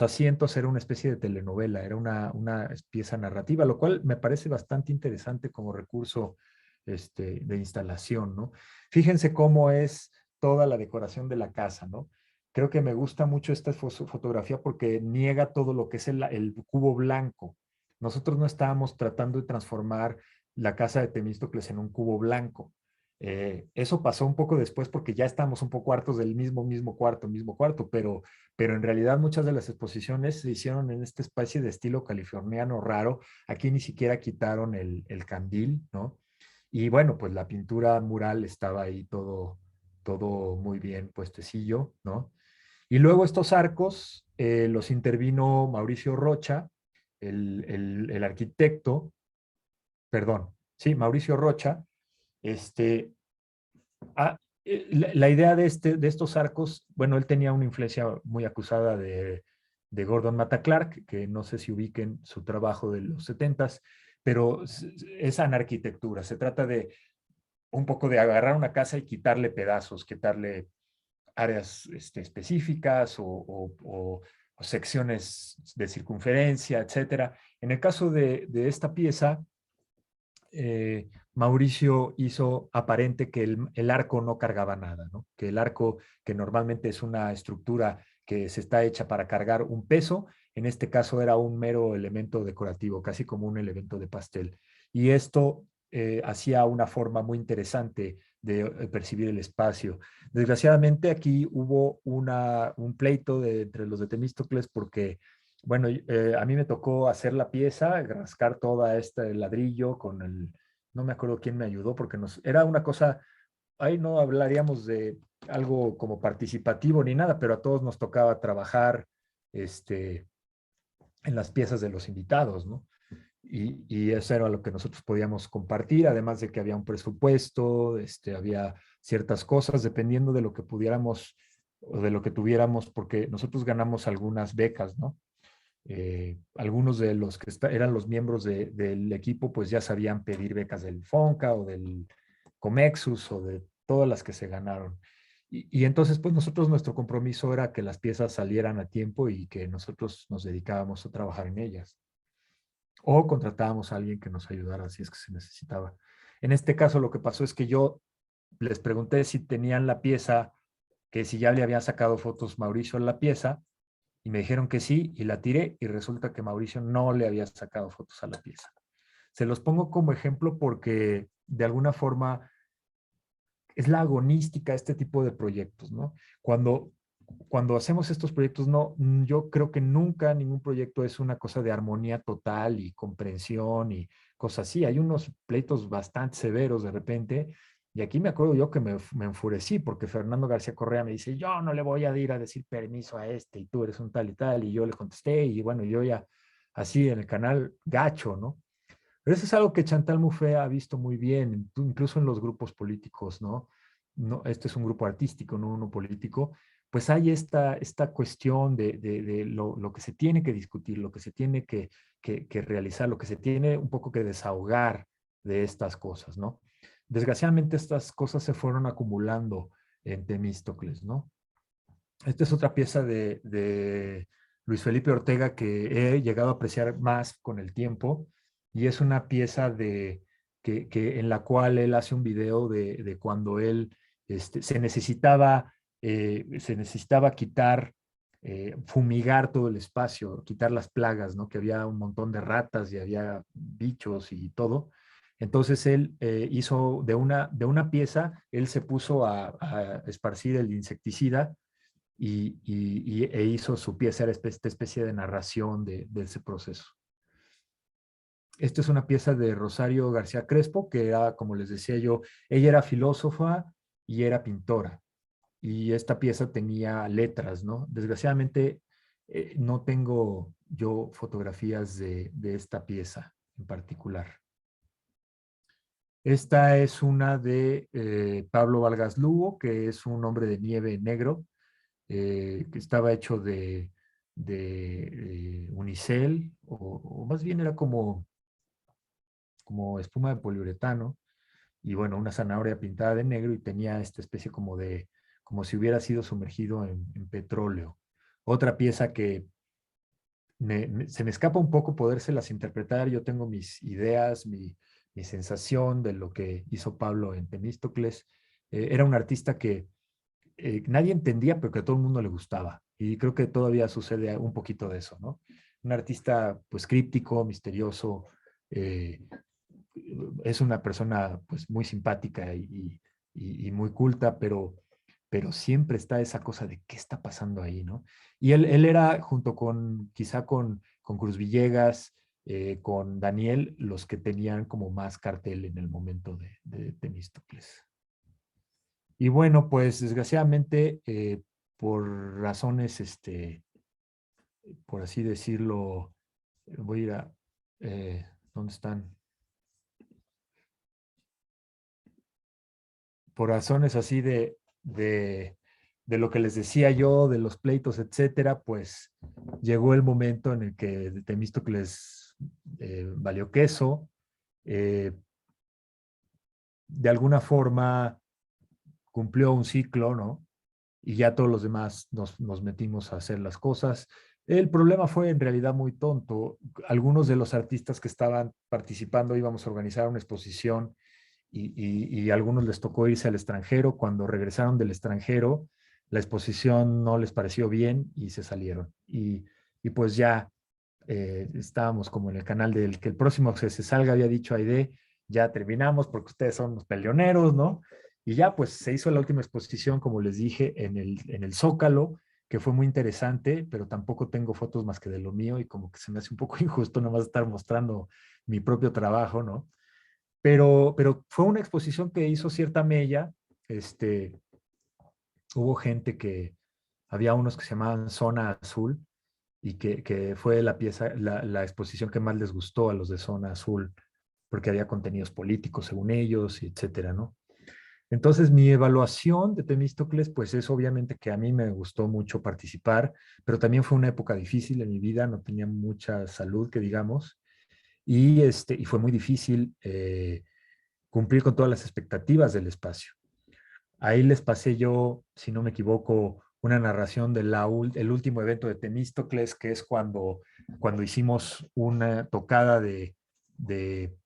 asientos era una especie de telenovela, era una pieza narrativa, lo cual me parece bastante interesante como recurso de instalación, ¿no? Fíjense cómo es toda la decoración de la casa, ¿no? Creo que me gusta mucho esta fotografía porque niega todo lo que es el cubo blanco. Nosotros no estábamos tratando de transformar la casa de Temístocles en un cubo blanco. Eso pasó un poco después porque ya estamos un poco hartos del mismo cuarto, pero en realidad muchas de las exposiciones se hicieron en esta especie de estilo californiano raro. Aquí ni siquiera quitaron el candil, ¿no? Y bueno, pues la pintura mural estaba ahí todo muy bien puestecillo, ¿no? Y luego estos arcos los intervino Mauricio Rocha, el arquitecto, perdón, sí, Mauricio Rocha, este, Ah, la idea de estos arcos, bueno, él tenía una influencia muy acusada de Gordon Matta Clark, que no sé si ubiquen su trabajo de los 70s, pero es anarquitectura. Se trata de un poco de agarrar una casa y quitarle pedazos, quitarle áreas específicas o secciones de circunferencia, etcétera. En el caso de esta pieza, Mauricio hizo aparente que el arco no cargaba nada, ¿no? Que el arco, que normalmente es una estructura que se está hecha para cargar un peso, en este caso era un mero elemento decorativo, casi como un elemento de pastel. Y esto hacía una forma muy interesante de percibir el espacio. Desgraciadamente aquí hubo un pleito entre los de Temístocles porque bueno, a mí me tocó hacer la pieza, rascar toda este ladrillo con no me acuerdo quién me ayudó porque era una cosa, ahí no hablaríamos de algo como participativo ni nada, pero a todos nos tocaba trabajar este, en las piezas de los invitados, ¿no? Y eso era lo que nosotros podíamos compartir, además de que había un presupuesto, había ciertas cosas, dependiendo de lo que pudiéramos o de lo que tuviéramos, porque nosotros ganamos algunas becas, ¿no? Algunos de los que eran los miembros del equipo pues ya sabían pedir becas del FONCA o del Comexus o de todas las que se ganaron. Y entonces pues nosotros nuestro compromiso era que las piezas salieran a tiempo y que nosotros nos dedicábamos a trabajar en ellas. O contratábamos a alguien que nos ayudara si es que se necesitaba. En este caso lo que pasó es que yo les pregunté si tenían la pieza, que si ya le habían sacado fotos Mauricio a la pieza, y me dijeron que sí, y la tiré, y resulta que Mauricio no le había sacado fotos a la pieza. Se los pongo como ejemplo porque de alguna forma es la agonística este tipo de proyectos, ¿no? Cuando hacemos estos proyectos, no, yo creo que nunca ningún proyecto es una cosa de armonía total y comprensión y cosas así. Hay unos pleitos bastante severos de repente. Y aquí me acuerdo yo que me enfurecí porque Fernando García Correa me dice, yo no le voy a ir a decir permiso a este y tú eres un tal y tal. Y yo le contesté y bueno, yo ya así en el canal gacho, ¿no? Pero eso es algo que Chantal Mouffe ha visto muy bien, incluso en los grupos políticos, ¿no? No, este es un grupo artístico, no uno político, pues hay esta cuestión de lo que se tiene que discutir, lo que se tiene que realizar, lo que se tiene un poco que desahogar de estas cosas, ¿no? Desgraciadamente estas cosas se fueron acumulando en Temístocles, ¿no? Esta es otra pieza de Luis Felipe Ortega que he llegado a apreciar más con el tiempo y es una pieza en la cual él hace un video de cuando él se necesitaba quitar, fumigar todo el espacio, quitar las plagas, ¿no? Que había un montón de ratas y había bichos y todo. Entonces él hizo de una pieza, él se puso a esparcir el insecticida e hizo su pieza, era esta especie de narración de ese proceso. Esta es una pieza de Rosario García Crespo, que era, como les decía yo, ella era filósofa y era pintora. Y esta pieza tenía letras, ¿no? Desgraciadamente, no tengo yo fotografías de esta pieza en particular. Esta es una de Pablo Vargas Lugo, que es un hombre de nieve negro, que estaba hecho de unicel, o más bien era como espuma de poliuretano, y bueno, una zanahoria pintada de negro y tenía esta especie como si hubiera sido sumergido en petróleo. Otra pieza que se me escapa un poco podérselas interpretar. Yo tengo mis ideas, mi sensación de lo que hizo Pablo en Temístocles. Era un artista que nadie entendía, pero que a todo el mundo le gustaba. Y creo que todavía sucede un poquito de eso, ¿no? Un artista, pues, críptico, misterioso, eh, es una persona, pues, muy simpática y muy culta, pero siempre está esa cosa de qué está pasando ahí, ¿no? Y él era, junto quizá con Cruz Villegas, con Daniel, los que tenían como más cartel en el momento de Temístocles. Y bueno, pues desgraciadamente, por razones, por así decirlo, voy a ir a, ¿dónde están? Por razones así de lo que les decía yo, de los pleitos, etcétera, pues llegó el momento en el que Temístocles valió queso. eh, de alguna forma cumplió un ciclo, ¿no? Y ya todos los demás nos metimos a hacer las cosas. El problema fue en realidad muy tonto. Algunos de los artistas que estaban participando íbamos a organizar una exposición y a algunos les tocó irse al extranjero. Cuando regresaron del extranjero, la exposición no les pareció bien y se salieron. Y pues ya estábamos como en el canal del que el próximo que se salga había dicho Aide, ya terminamos porque ustedes son los peleoneros, ¿no? Y ya pues se hizo la última exposición, como les dije, en el Zócalo, que fue muy interesante, pero tampoco tengo fotos más que de lo mío y como que se me hace un poco injusto nomás estar mostrando mi propio trabajo, ¿no? Pero fue una exposición que hizo cierta mella. este, Hubo gente había unos que se llamaban Zona Azul, y que fue la exposición que más les gustó a los de Zona Azul, porque había contenidos políticos según ellos, y etcétera, ¿no? Entonces, mi evaluación de Temístocles, pues es obviamente que a mí me gustó mucho participar, pero también fue una época difícil en mi vida, no tenía mucha salud, que digamos, y fue muy difícil cumplir con todas las expectativas del espacio. Ahí les pasé yo, si no me equivoco, una narración del último evento de Temístocles, que es cuando hicimos una tocada de, de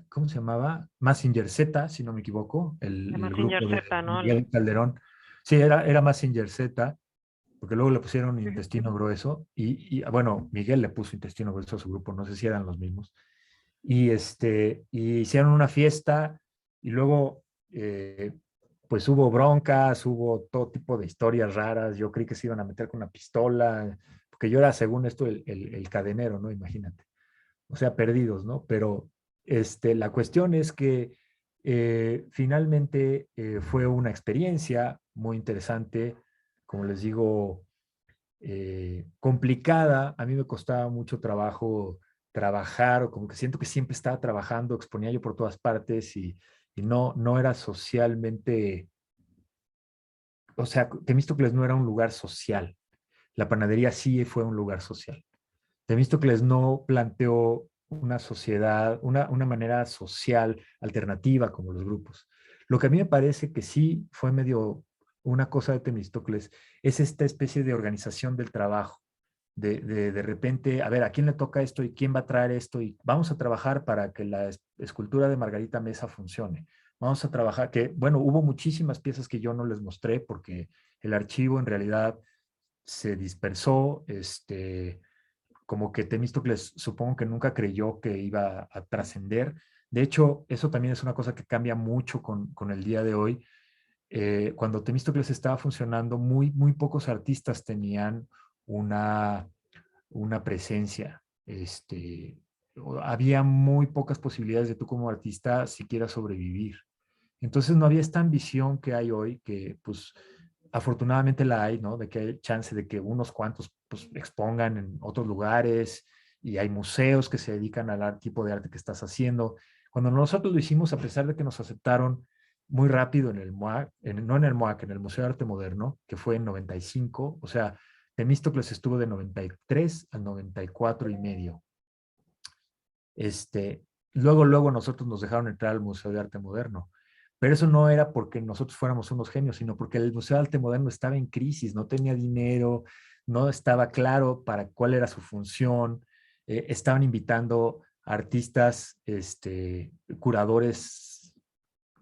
¿cómo se llamaba? Mazinger Z, si no me equivoco, De el Mazinger grupo de Z, ¿no? Miguel Calderón. Sí, era Mazinger Z, porque luego le pusieron Ujú. Intestino Grueso, bueno, Miguel le puso Intestino Grueso a su grupo, no sé si eran los mismos, y hicieron una fiesta, y luego pues hubo broncas, hubo todo tipo de historias raras. Yo creí que se iban a meter con una pistola, porque yo era, según esto, el cadenero, ¿no? Imagínate. O sea, perdidos, ¿no? Pero la cuestión es que finalmente fue una experiencia muy interesante, como les digo, complicada. A mí me costaba mucho trabajo trabajar, o como que siento que siempre estaba trabajando, exponía yo por todas partes, y no era socialmente, o sea, Temístocles no era un lugar social. La panadería sí fue un lugar social. Temístocles no planteó una sociedad, una manera social alternativa como los grupos. Lo que a mí me parece que sí fue medio una cosa de Temístocles es esta especie de organización del trabajo. De repente, a ver, ¿a quién le toca esto y quién va a traer esto? Y vamos a trabajar para que la escultura de Margarita Mesa funcione. Vamos a trabajar, que bueno, hubo muchísimas piezas que yo no les mostré porque el archivo en realidad se dispersó. Como que Temístocles supongo que nunca creyó que iba a trascender. De hecho, eso también es una cosa que cambia mucho con el día de hoy. Cuando Temístocles estaba funcionando, muy pocos artistas tenían una, una presencia. Había muy pocas posibilidades de tú como artista siquiera sobrevivir. Entonces no había esta ambición que hay hoy, que pues afortunadamente la hay, ¿no? De que hay chance de que unos cuantos pues expongan en otros lugares y hay museos que se dedican al tipo de arte que estás haciendo. Cuando nosotros lo hicimos, a pesar de que nos aceptaron muy rápido en el MOAC, no en el MOAC, en el Museo de Arte Moderno, que fue en 95, o sea, Temístocles estuvo de 93 al 94 y medio. Luego nosotros nos dejaron entrar al Museo de Arte Moderno. Pero eso no era porque nosotros fuéramos unos genios, sino porque el Museo de Arte Moderno estaba en crisis, no tenía dinero, no estaba claro para cuál era su función. Estaban invitando artistas, curadores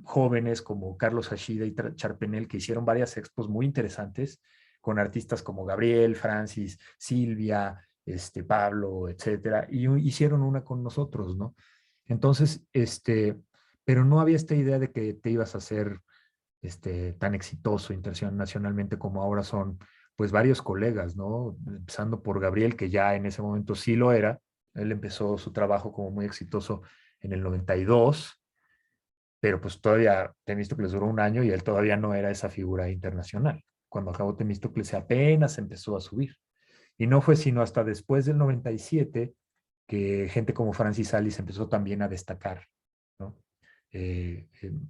jóvenes como Carlos Hashida y Charpenel, que hicieron varias expos muy interesantes con artistas como Gabriel, Francis, Silvia, Pablo, etcétera, y hicieron una con nosotros, ¿no? Entonces, pero no había esta idea de que te ibas a hacer tan exitoso internacionalmente como ahora son, pues, varios colegas, ¿no? Empezando por Gabriel, que ya en ese momento sí lo era. Él empezó su trabajo como muy exitoso en el 92, pero pues todavía Temístocles duró un año y él todavía no era esa figura internacional. Cuando acabó Temístocles apenas empezó a subir. Y no fue sino hasta después del 97 que gente como Francis Alice empezó también a destacar, ¿no?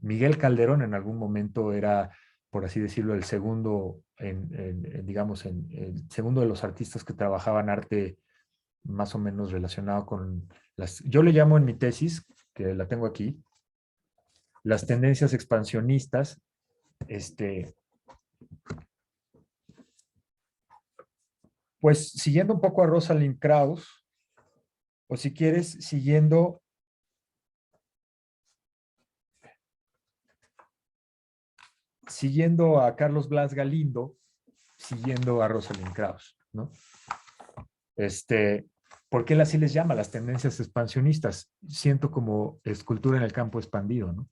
Miguel Calderón en algún momento era, por así decirlo, el segundo, digamos, el segundo de los artistas que trabajaban arte más o menos relacionado con yo le llamo en mi tesis, que la tengo aquí, las tendencias expansionistas, pues siguiendo un poco a Rosalind Krauss, o si quieres, siguiendo a Carlos Blas Galindo, siguiendo a Rosalind Krauss, ¿no? Porque él así les llama las tendencias expansionistas. Siento como escultura en el campo expandido, ¿no?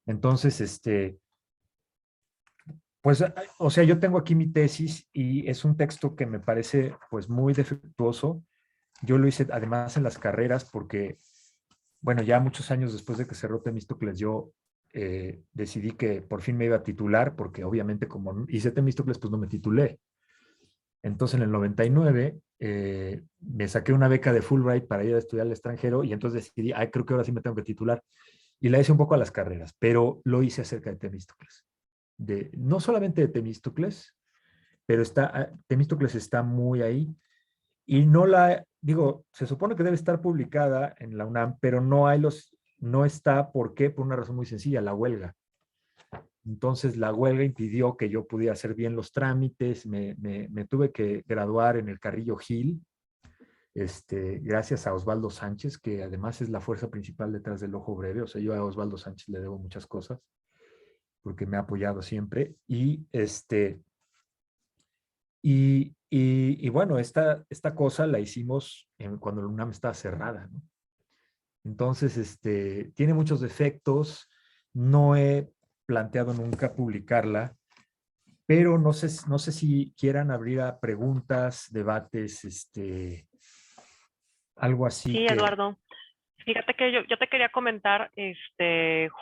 Entonces, pues, o sea, yo tengo aquí mi tesis y es un texto que me parece, pues, muy defectuoso. Yo lo hice además en las carreras porque, bueno, ya muchos años después de que cerró Temístocles, yo decidí que por fin me iba a titular, porque obviamente como hice Temístocles, pues no me titulé. Entonces en el 99 me saqué una beca de Fulbright para ir a estudiar al extranjero y entonces decidí, ay, creo que ahora sí me tengo que titular. Y la hice un poco a las carreras, pero lo hice acerca de Temístocles. No solamente de Temístocles, pero Temístocles está muy ahí. Y no digo, se supone que debe estar publicada en la UNAM, pero no está, ¿por qué? Por una razón muy sencilla, la huelga. Entonces la huelga impidió que yo pudiera hacer bien los trámites, me tuve que graduar en el Carrillo Gil, gracias a Osvaldo Sánchez, que además es la fuerza principal detrás del Ojo Breve. O sea, yo a Osvaldo Sánchez le debo muchas cosas, porque me ha apoyado siempre. Y bueno, esta cosa la hicimos cuando la UNAM estaba cerrada, ¿no? Entonces, tiene muchos defectos. No he planteado nunca publicarla, pero no sé si quieran abrir a preguntas, debates, algo así Sí, que... Eduardo. Fíjate que yo te quería comentar,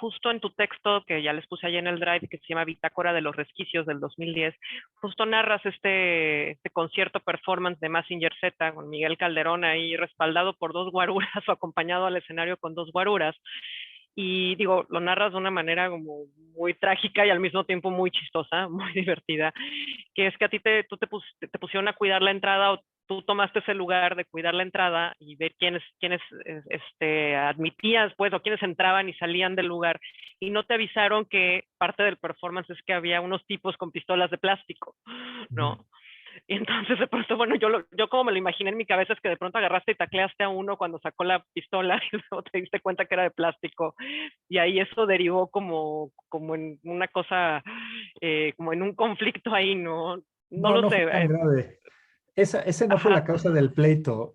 justo en tu texto que ya les puse allí en el Drive, que se llama Bitácora de los Resquicios del 2010, justo narras este concierto performance de Mazinger Z con Miguel Calderón ahí respaldado por dos guaruras o acompañado al escenario con dos guaruras. Y digo, lo narras de una manera como muy trágica y al mismo tiempo muy chistosa, muy divertida, que es que a ti te pusieron a cuidar la entrada o tú tomaste ese lugar de cuidar la entrada y ver quiénes admitías, pues, o quiénes entraban y salían del lugar, y no te avisaron que parte del performance es que había unos tipos con pistolas de plástico, ¿no? Y entonces de pronto, bueno, yo como me lo imaginé en mi cabeza es que de pronto agarraste y tacleaste a uno cuando sacó la pistola y luego te diste cuenta que era de plástico. Y ahí eso derivó como en una cosa, como en un conflicto ahí, ¿no? No No, lo no fue sé. tan grave. Ese no fue la Ajá, causa del pleito,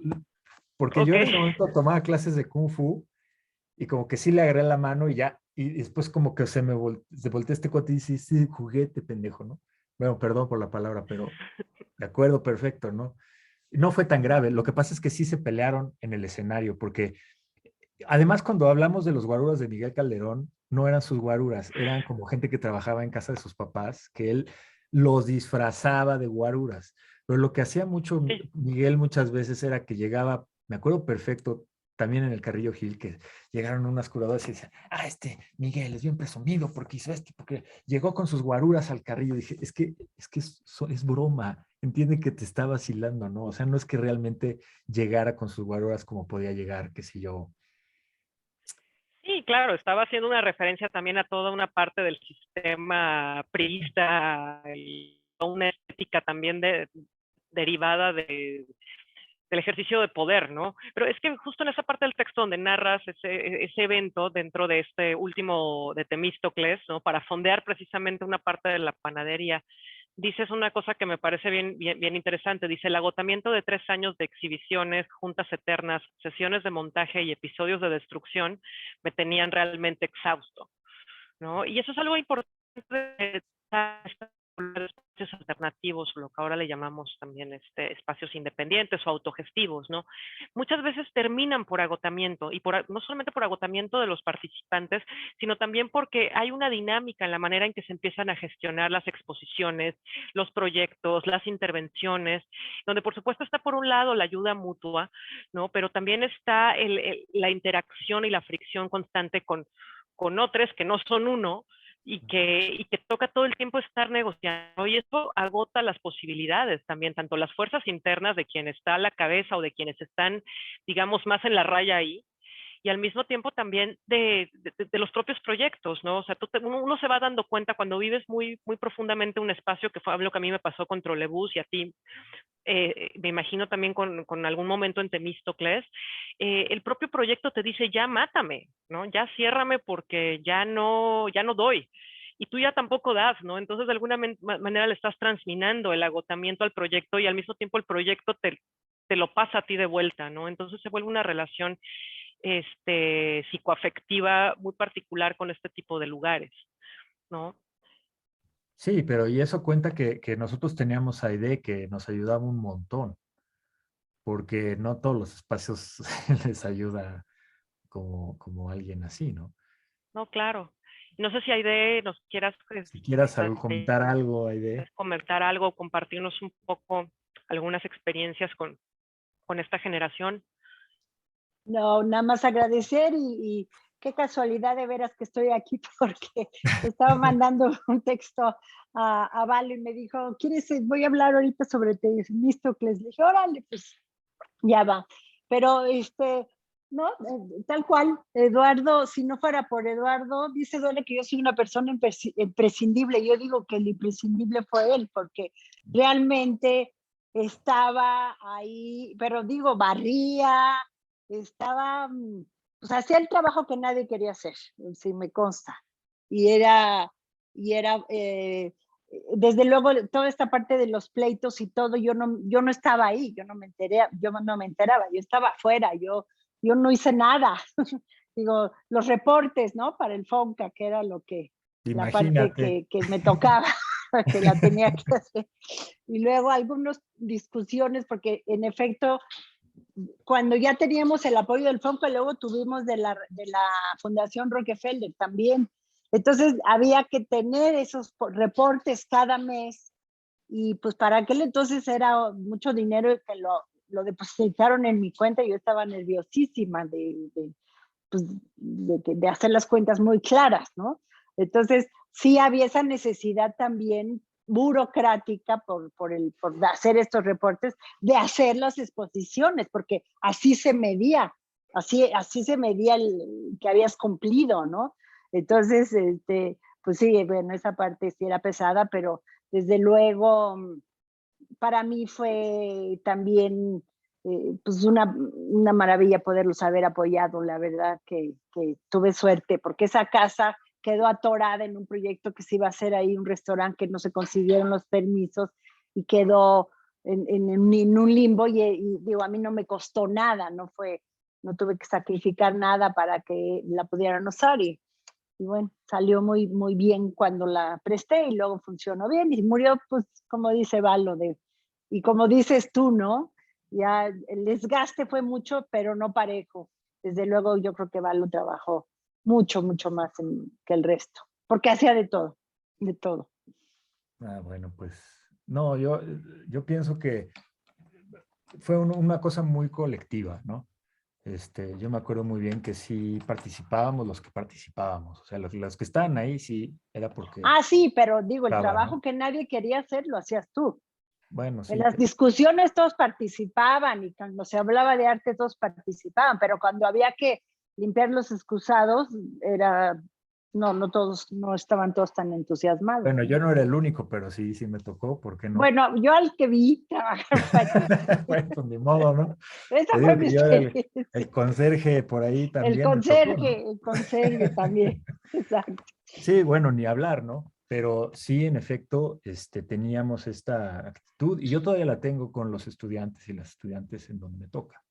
porque yo ok. en ese momento tomaba clases de Kung Fu y como que sí le agarré la mano y ya, y después como que se volteó este cuate y dice, sí, juguete, pendejo, ¿no? Bueno, perdón por la palabra, pero de acuerdo, perfecto, ¿no? No fue tan grave. Lo que pasa es que sí se pelearon en el escenario, porque además cuando hablamos de los guaruras de Miguel Calderón, no eran sus guaruras, eran como gente que trabajaba en casa de sus papás, que él los disfrazaba de guaruras. Pero lo que hacía mucho Sí, Miguel muchas veces era que llegaba Me acuerdo perfecto también en el Carrillo Gil que llegaron unas curadoras y decían, Miguel es bien presumido porque hizo esto, porque llegó con sus guaruras al Carrillo. Dije, es broma, entiende que te está vacilando, ¿no? O sea, no es que realmente llegara con sus guaruras como podía llegar, qué sé yo. Sí, claro, estaba haciendo una referencia también a toda una parte del sistema priista y una estética también derivada del ejercicio de poder, ¿no? Pero es que justo en esa parte del texto donde narras ese evento dentro de este último de Temístocles, ¿no? Para fondear precisamente una parte de la panadería, dices una cosa que me parece bien interesante. Dice, el agotamiento de 3 años de exhibiciones, juntas eternas, sesiones de montaje y episodios de destrucción me tenían realmente exhausto, ¿no? Y eso es algo importante de espacios alternativos, lo que ahora le llamamos también espacios independientes o autogestivos, ¿no? Muchas veces terminan por agotamiento, y no solamente por agotamiento de los participantes, sino también porque hay una dinámica en la manera en que se empiezan a gestionar las exposiciones, los proyectos, las intervenciones, donde por supuesto está por un lado la ayuda mutua, ¿no? Pero también está la interacción y la fricción constante con otros que no son uno, y que toca todo el tiempo estar negociando, y eso agota las posibilidades también, tanto las fuerzas internas de quien está a la cabeza o de quienes están, digamos, más en la raya ahí, y al mismo tiempo también de los propios proyectos, ¿no? O sea, uno se va dando cuenta cuando vives muy, muy profundamente un espacio, que fue lo que a mí me pasó con Trolebús y a ti, me imagino también con algún momento en Temístocles, el propio proyecto te dice, ya mátame, ¿no? Ya ciérrame porque ya no doy. Y tú ya tampoco das, ¿no? Entonces, de alguna manera le estás transminando el agotamiento al proyecto, y al mismo tiempo el proyecto te lo pasa a ti de vuelta, ¿no? Entonces se vuelve una relación psicoafectiva muy particular con este tipo de lugares, ¿no? Sí, pero y eso cuenta que nosotros teníamos a Aide que nos ayudaba un montón, porque no todos los espacios les ayuda como alguien así, ¿no? No, claro. No sé si Aide nos quieras Si quieras comentar algo, Aide. comentar algo, compartirnos un poco algunas experiencias con esta generación. No, nada más agradecer y qué casualidad de veras que estoy aquí porque estaba mandando un texto a Valo y me dijo, voy a hablar ahorita sobre Temístocles. Le dije, órale, pues ya va. Pero no, tal cual, Eduardo, si no fuera por Eduardo, dice Duele que yo soy una persona imprescindible. Yo digo que el imprescindible fue él, porque realmente estaba ahí, pero digo, barría, estaba, pues hacía el trabajo que nadie quería hacer, si me consta. Y era, desde luego, toda esta parte de los pleitos y todo, yo no estaba ahí, yo no me enteraba, yo estaba afuera, yo no hice nada. Digo, los reportes, ¿no? Para el FONCA, que era la parte Imagínate. que me tocaba, que la tenía que hacer. Y luego algunas discusiones, porque en efecto, cuando ya teníamos el apoyo del FONCA, luego tuvimos de la Fundación Rockefeller también. Entonces había que tener esos reportes cada mes, y pues para aquel entonces era mucho dinero que lo depositaron en mi cuenta y yo estaba nerviosísima pues, de hacer las cuentas muy claras, ¿no? Entonces sí había esa necesidad también burocrática por hacer estos reportes, de hacer las exposiciones, porque así se medía, así se medía que habías cumplido, ¿no? Entonces, pues sí, bueno, esa parte sí era pesada, pero desde luego para mí fue también pues una maravilla poderlos haber apoyado. La verdad que tuve suerte, porque esa casa quedó atorada en un proyecto que se iba a hacer ahí, un restaurante que no se consiguieron los permisos, y quedó en un limbo, y digo, a mí no me costó nada, no tuve que sacrificar nada para que la pudieran usar, y bueno, salió muy, muy bien cuando la presté, y luego funcionó bien y murió, pues, como dice Valo, y como dices tú, ¿no? Ya el desgaste fue mucho, pero no parejo. Desde luego yo creo que Valo trabajó mucho, mucho más que el resto, porque hacía de todo, de todo. Bueno, pues no, yo pienso que fue una cosa muy colectiva, ¿no? Yo me acuerdo muy bien que sí participábamos los que participábamos, o sea, los que estaban ahí sí era porque, Ah, sí, pero digo, el estaba, trabajo ¿no? que nadie quería hacer lo hacías tú. Bueno, En sí, las discusiones todos participaban y cuando se hablaba de arte todos participaban, pero cuando había que limpiar los excusados, era, no todos, no estaban todos tan entusiasmados, bueno, ¿no? yo no era el único, pero sí, sí me tocó, ¿por qué no? Bueno, yo al que vi trabajar fue a ti. Bueno, pues ni modo, ¿no? Esa Te fue digo mi que yo era experiencia. el conserje por ahí también me tocó, ¿no? El conserje también. Exacto. Sí, bueno, ni hablar, ¿no? Pero sí, en efecto, teníamos esta actitud y yo todavía la tengo con los estudiantes y las estudiantes en donde me toca.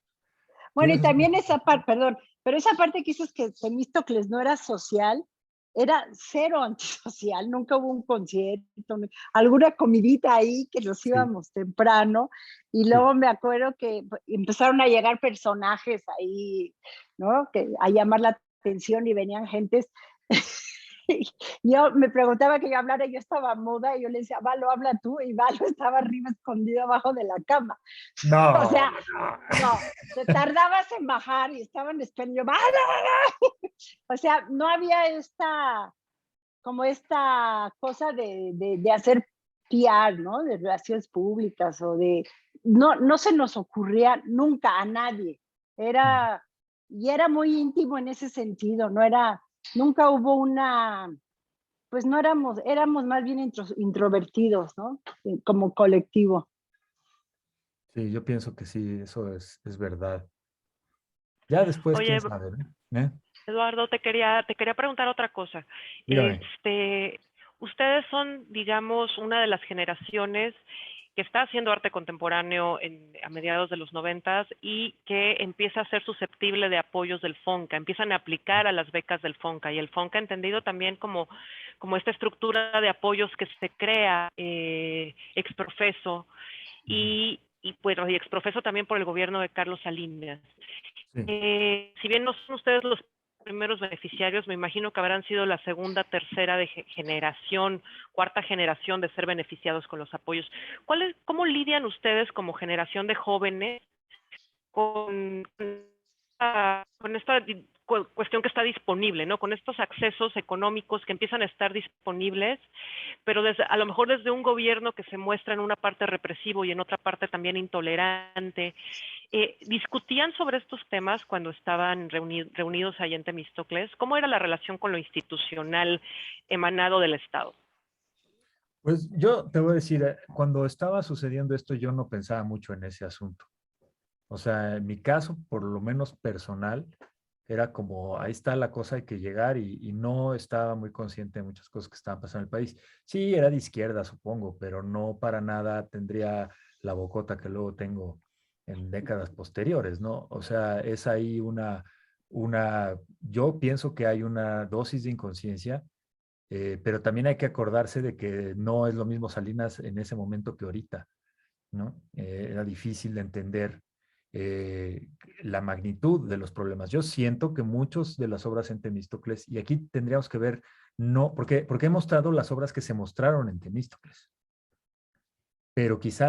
Bueno, y Tienes también esa parte, perdón, pero esa parte que dices que Temístocles no era social, era cero antisocial, nunca hubo un concierto, alguna comidita ahí que nos sí, íbamos temprano, y sí. luego me acuerdo que empezaron a llegar personajes ahí, ¿no? Que a llamar la atención y venían gentes. Yo me preguntaba que yo hablara, yo estaba muda y yo le decía, Valo, habla tú, y Valo estaba arriba escondido abajo de la cama. O No, sea, no, te tardabas en bajar y estaban esperando. O sea, no había como esta cosa de hacer PR, ¿no? De relaciones públicas o no se nos ocurría nunca a nadie. Y era muy íntimo en ese sentido, nunca hubo pues no éramos más bien introvertidos, ¿no? Como colectivo. sí, yo pienso que sí, eso es verdad. Ya después, quién Oye, sabe, ¿no? Eduardo, te quería preguntar otra cosa. Dígame. Ustedes son, digamos, una de las generaciones que está haciendo arte contemporáneo a mediados de los 90 y que empieza a ser susceptible de apoyos del FONCA, empiezan a aplicar a las becas del FONCA y el FONCA entendido también como esta estructura de apoyos que se crea ex profeso y bueno, y ex profeso también por el gobierno de Carlos Salinas. Sí. Si bien no son ustedes los primeros beneficiarios, me imagino que habrán sido la segunda, tercera de generación, cuarta generación de ser beneficiados con los apoyos. ¿Cómo lidian ustedes como generación de jóvenes con esta cuestión que está disponible, ¿no? Con estos accesos económicos que empiezan a estar disponibles, pero a lo mejor desde un gobierno que se muestra en una parte represivo y en otra parte también intolerante? ¿Discutían sobre estos temas cuando estaban reunidos ahí en Temístocles? ¿Cómo era la relación con lo institucional emanado del Estado? Pues yo te voy a decir, cuando estaba sucediendo esto, yo no pensaba mucho en ese asunto. O sea, en mi caso, por lo menos personal, era como, ahí está la cosa, hay que llegar y no estaba muy consciente de muchas cosas que estaban pasando en el país. Sí, era de izquierda, supongo, pero no para nada tendría la bocota que luego tengo en décadas posteriores, ¿no? O sea, es ahí yo pienso que hay una dosis de inconsciencia, pero también hay que acordarse de que no es lo mismo Salinas en ese momento que ahorita, ¿no? Era difícil de entender eh, la magnitud de los problemas. Yo siento que muchos de las obras en Temístocles, y aquí tendríamos que ver, no, porque he mostrado las obras que se mostraron en Temístocles, pero quizá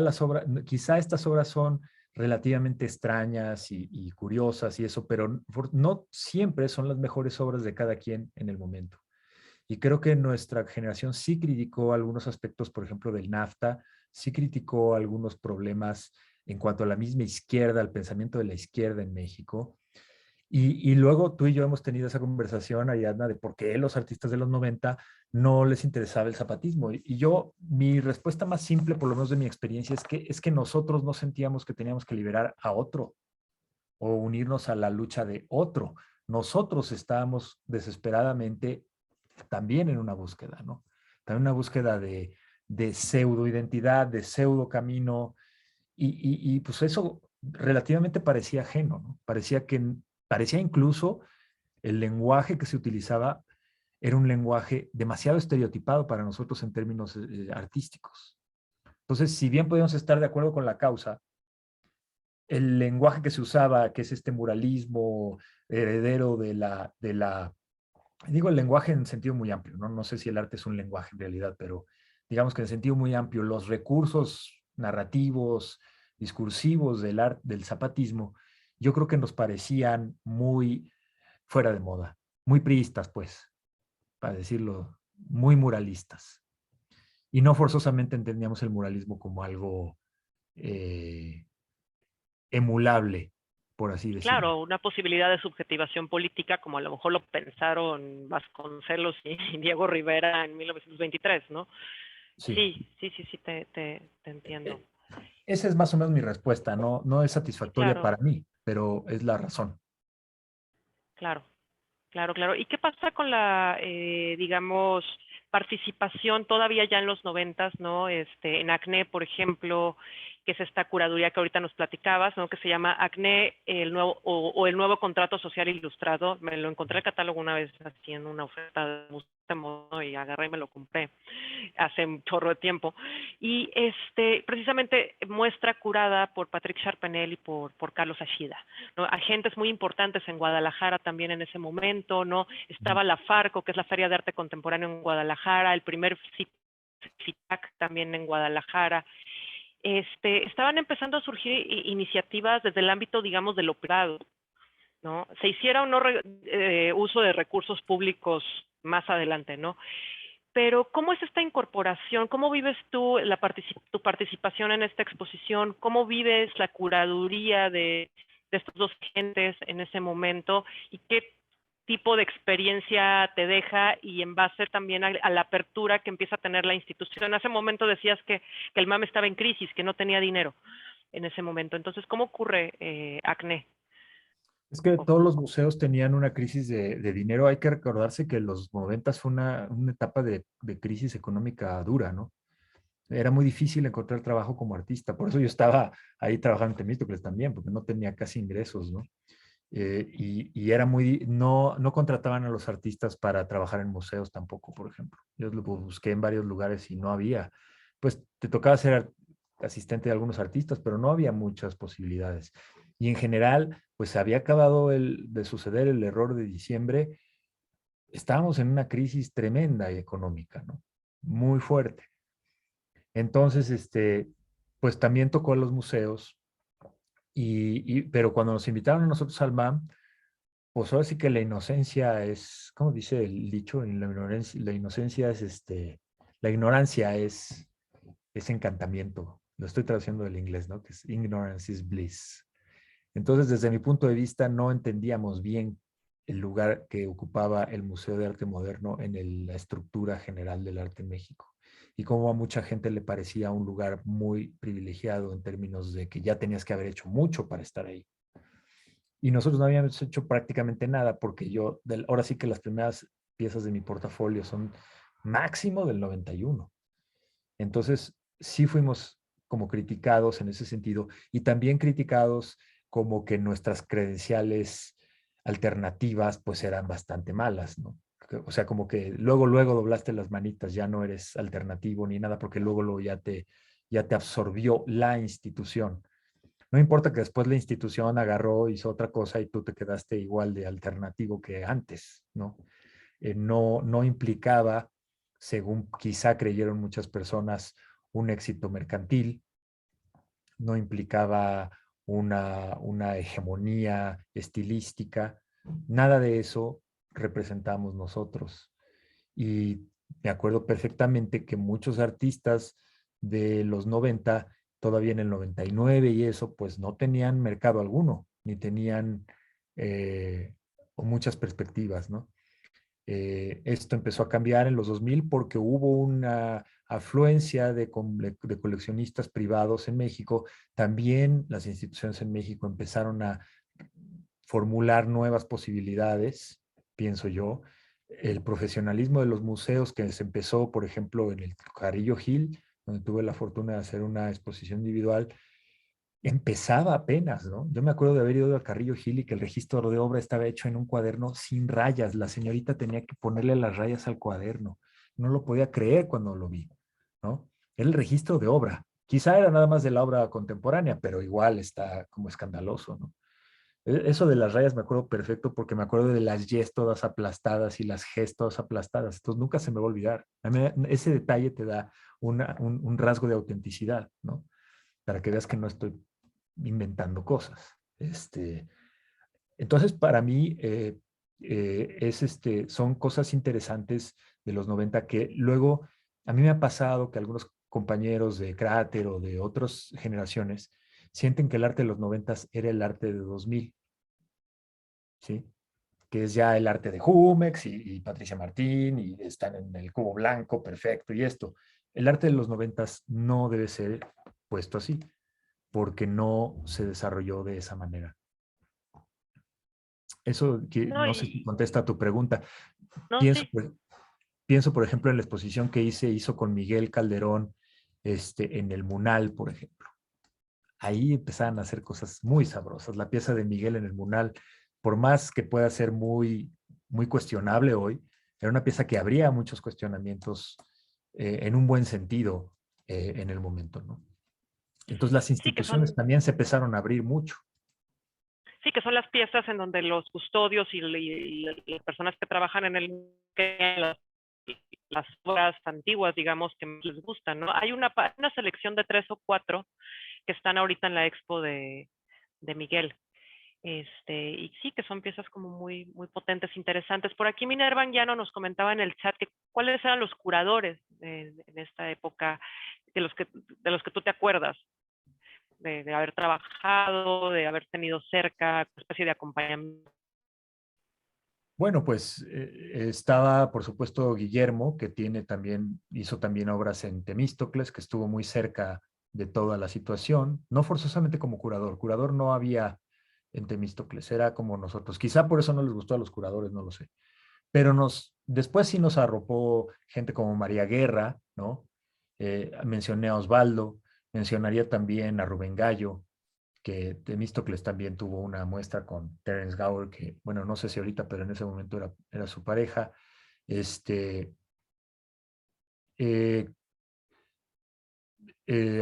estas obras son relativamente extrañas y curiosas y eso, pero no siempre son las mejores obras de cada quien en el momento. Y creo que nuestra generación sí criticó algunos aspectos, por ejemplo, del NAFTA, sí criticó algunos problemas en cuanto a la misma izquierda, al pensamiento de la izquierda en México. Y luego tú y yo hemos tenido esa conversación, Ariadna, de por qué los artistas de los 90 no les interesaba el zapatismo. Y yo, mi respuesta más simple, por lo menos de mi experiencia, es que nosotros no sentíamos que teníamos que liberar a otro o unirnos a la lucha de otro. Nosotros estábamos desesperadamente también en una búsqueda, ¿no? También una búsqueda de pseudo identidad, de pseudo camino, y pues eso relativamente parecía ajeno, ¿no? Parecía incluso el lenguaje que se utilizaba era un lenguaje demasiado estereotipado para nosotros en términos artísticos. Entonces, si bien podíamos estar de acuerdo con la causa, el lenguaje que se usaba, que es este muralismo heredero digo el lenguaje en sentido muy amplio, ¿no? No sé si el arte es un lenguaje en realidad, pero digamos que en sentido muy amplio, los recursos narrativos, discursivos del zapatismo, yo creo que nos parecían muy fuera de moda, muy priistas, pues, para decirlo, muy muralistas. Y no forzosamente entendíamos el muralismo como algo eh, emulable, por así decirlo. Claro, una posibilidad de subjetivación política, como a lo mejor lo pensaron Vasconcelos y Diego Rivera en 1923, ¿no? Sí. Sí, sí, sí, sí, te entiendo. Esa es más o menos mi respuesta. No, no es Sí, satisfactoria claro, para mí, pero es la razón. claro. Claro, claro. ¿Y qué pasa con la, digamos, participación todavía ya en los 90s, ¿no? En ACNE, por ejemplo, que es esta curaduría que ahorita nos platicabas, ¿no? Que se llama ACNE, el nuevo, o el nuevo contrato social ilustrado. Me lo encontré el catálogo una vez así en una oferta de modo y agarré y me lo compré hace un chorro de tiempo. Y precisamente muestra curada por Patrick Charpenel y por Carlos Ashida, ¿no? Agentes muy importantes en Guadalajara también en ese momento, ¿no? Estaba la FARCO, que es la Feria de Arte Contemporáneo en Guadalajara, el primer FITAC también en Guadalajara. Estaban empezando a surgir iniciativas desde el ámbito, digamos, de lo privado, ¿no? Se hiciera o no uso de recursos públicos más adelante, ¿no? Pero ¿cómo es esta incorporación? ¿Cómo vives tú tu participación en esta exposición? ¿Cómo vives la curaduría de estos dos agentes en ese momento? ¿Y qué tipo de experiencia te deja? Y en base también a la apertura que empieza a tener la institución. En ese momento decías que el MAM estaba en crisis, que no tenía dinero en ese momento. Entonces, ¿cómo ocurre ACNE? Es que todos los museos tenían una crisis de dinero. Hay que recordarse que los 90 fue una etapa de crisis económica dura, ¿no? Era muy difícil encontrar trabajo como artista. Por eso yo estaba ahí trabajando en Temístocles también, porque no tenía casi ingresos, ¿no? Y era muy, no contrataban a los artistas para trabajar en museos tampoco, por ejemplo. Yo lo busqué en varios lugares y no había. Pues te tocaba ser asistente de algunos artistas, pero no había muchas posibilidades. Y en general, pues había acabado de suceder el error de diciembre. Estábamos en una crisis tremenda y económica, ¿no? Muy fuerte. Entonces, pues también tocó a los museos, pero cuando nos invitaron a nosotros al MAM, pues ahora sí que la inocencia es, ¿cómo dice el dicho? La inocencia es, la ignorancia es encantamiento. Lo estoy traduciendo del inglés, ¿no? Que es ignorance is bliss. Entonces, desde mi punto de vista, no entendíamos bien el lugar que ocupaba el Museo de Arte Moderno en la estructura general del arte en México. Y cómo a mucha gente le parecía un lugar muy privilegiado en términos de que ya tenías que haber hecho mucho para estar ahí. Y nosotros no habíamos hecho prácticamente nada porque ahora sí que las primeras piezas de mi portafolio son máximo del 91. Entonces, sí fuimos como criticados en ese sentido y también criticados como que nuestras credenciales alternativas pues eran bastante malas, ¿no? O sea, como que luego doblaste las manitas, ya no eres alternativo ni nada porque luego ya te absorbió la institución. No importa que después la institución agarró, hizo otra cosa y tú te quedaste igual de alternativo que antes, ¿no? No implicaba, según quizá creyeron muchas personas, un éxito mercantil, no implicaba una hegemonía estilística, nada de eso representamos nosotros. Y me acuerdo perfectamente que muchos artistas de los 90, todavía en el 99 y eso, pues no tenían mercado alguno, ni tenían muchas perspectivas, ¿no? Esto empezó a cambiar en los 2000 porque hubo una afluencia de coleccionistas privados en México. También las instituciones en México empezaron a formular nuevas posibilidades, pienso yo. El profesionalismo de los museos que se empezó, por ejemplo, en el Carrillo Gil, donde tuve la fortuna de hacer una exposición individual, empezaba apenas, ¿no? Yo me acuerdo de haber ido al Carrillo Gil y que el registro de obra estaba hecho en un cuaderno sin rayas. La señorita tenía que ponerle las rayas al cuaderno. No lo podía creer cuando lo vi, ¿no? Era el registro de obra. Quizá era nada más de la obra contemporánea, pero igual está como escandaloso, ¿no? Eso de las rayas me acuerdo perfecto porque me acuerdo de las yes todas aplastadas y las gs todas aplastadas. Entonces nunca se me va a olvidar. Ese detalle te da un rasgo de autenticidad, ¿no? Para que veas que no estoy inventando cosas. Entonces, para mí, son cosas interesantes de los 90 que luego a mí me ha pasado que algunos compañeros de Cráter o de otras generaciones sienten que el arte de los 90 era el arte de 2000, ¿sí? Que es ya el arte de Jumex y Patricia Martín y están en el cubo blanco, perfecto, y esto. El arte de los 90 no debe ser puesto así, porque no se desarrolló de esa manera. Eso que No, no sé si contesta a tu pregunta. no, Pienso, sí. pienso, por ejemplo, en la exposición que hizo con Miguel Calderón en el Munal, por ejemplo. Ahí empezaban a hacer cosas muy sabrosas. La pieza de Miguel en el Munal, por más que pueda ser muy, muy cuestionable hoy, era una pieza que habría muchos cuestionamientos en un buen sentido en el momento, ¿no? Entonces las Sí, que instituciones son, también se empezaron a abrir mucho. sí, que son las piezas en donde los custodios y las personas que trabajan en el las obras antiguas, digamos, que más les gustan, ¿no? Hay una selección de 3 o 4 que están ahorita en la expo de Miguel. Y sí, que son piezas como muy, muy potentes, interesantes. Por aquí Minerva Anguiano nos comentaba en el chat que cuáles eran los curadores en esta época, de los que tú te acuerdas, de haber trabajado, de haber tenido cerca, una especie de acompañamiento. Bueno, pues estaba, por supuesto, Guillermo, que hizo también obras en Temístocles, que estuvo muy cerca de toda la situación, no forzosamente como curador. Curador no había en Temístocles, era como nosotros. Quizá por eso no les gustó a los curadores, no lo sé. Pero después sí nos arropó gente como María Guerra, ¿no? Mencioné a Osvaldo, mencionaría también a Rubén Gallo, que Temístocles también tuvo una muestra con Terence Gower, que, bueno, no sé si ahorita, pero en ese momento era su pareja. Este, eh,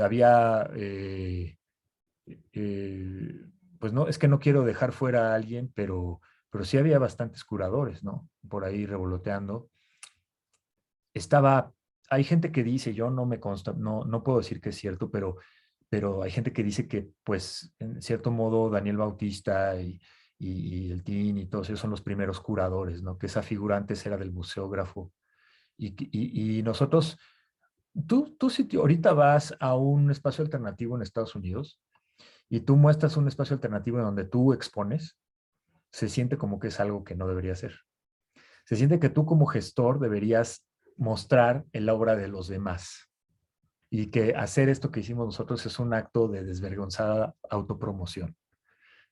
había, eh, pues no, es que no quiero dejar fuera a alguien, pero sí había bastantes curadores, ¿no? Por ahí revoloteando. Estaba, hay gente que dice, yo no me consta, no puedo decir que es cierto, pero hay gente que dice que, pues, en cierto modo, Daniel Bautista y el TIN y todos ellos son los primeros curadores, ¿no? Que esa figura antes era del museógrafo. Y nosotros, tú si ahorita vas a un espacio alternativo en Estados Unidos y tú muestras un espacio alternativo en donde tú expones, se siente como que es algo que no debería ser. Se siente que tú como gestor deberías mostrar la obra de los demás y que hacer esto que hicimos nosotros es un acto de desvergonzada autopromoción,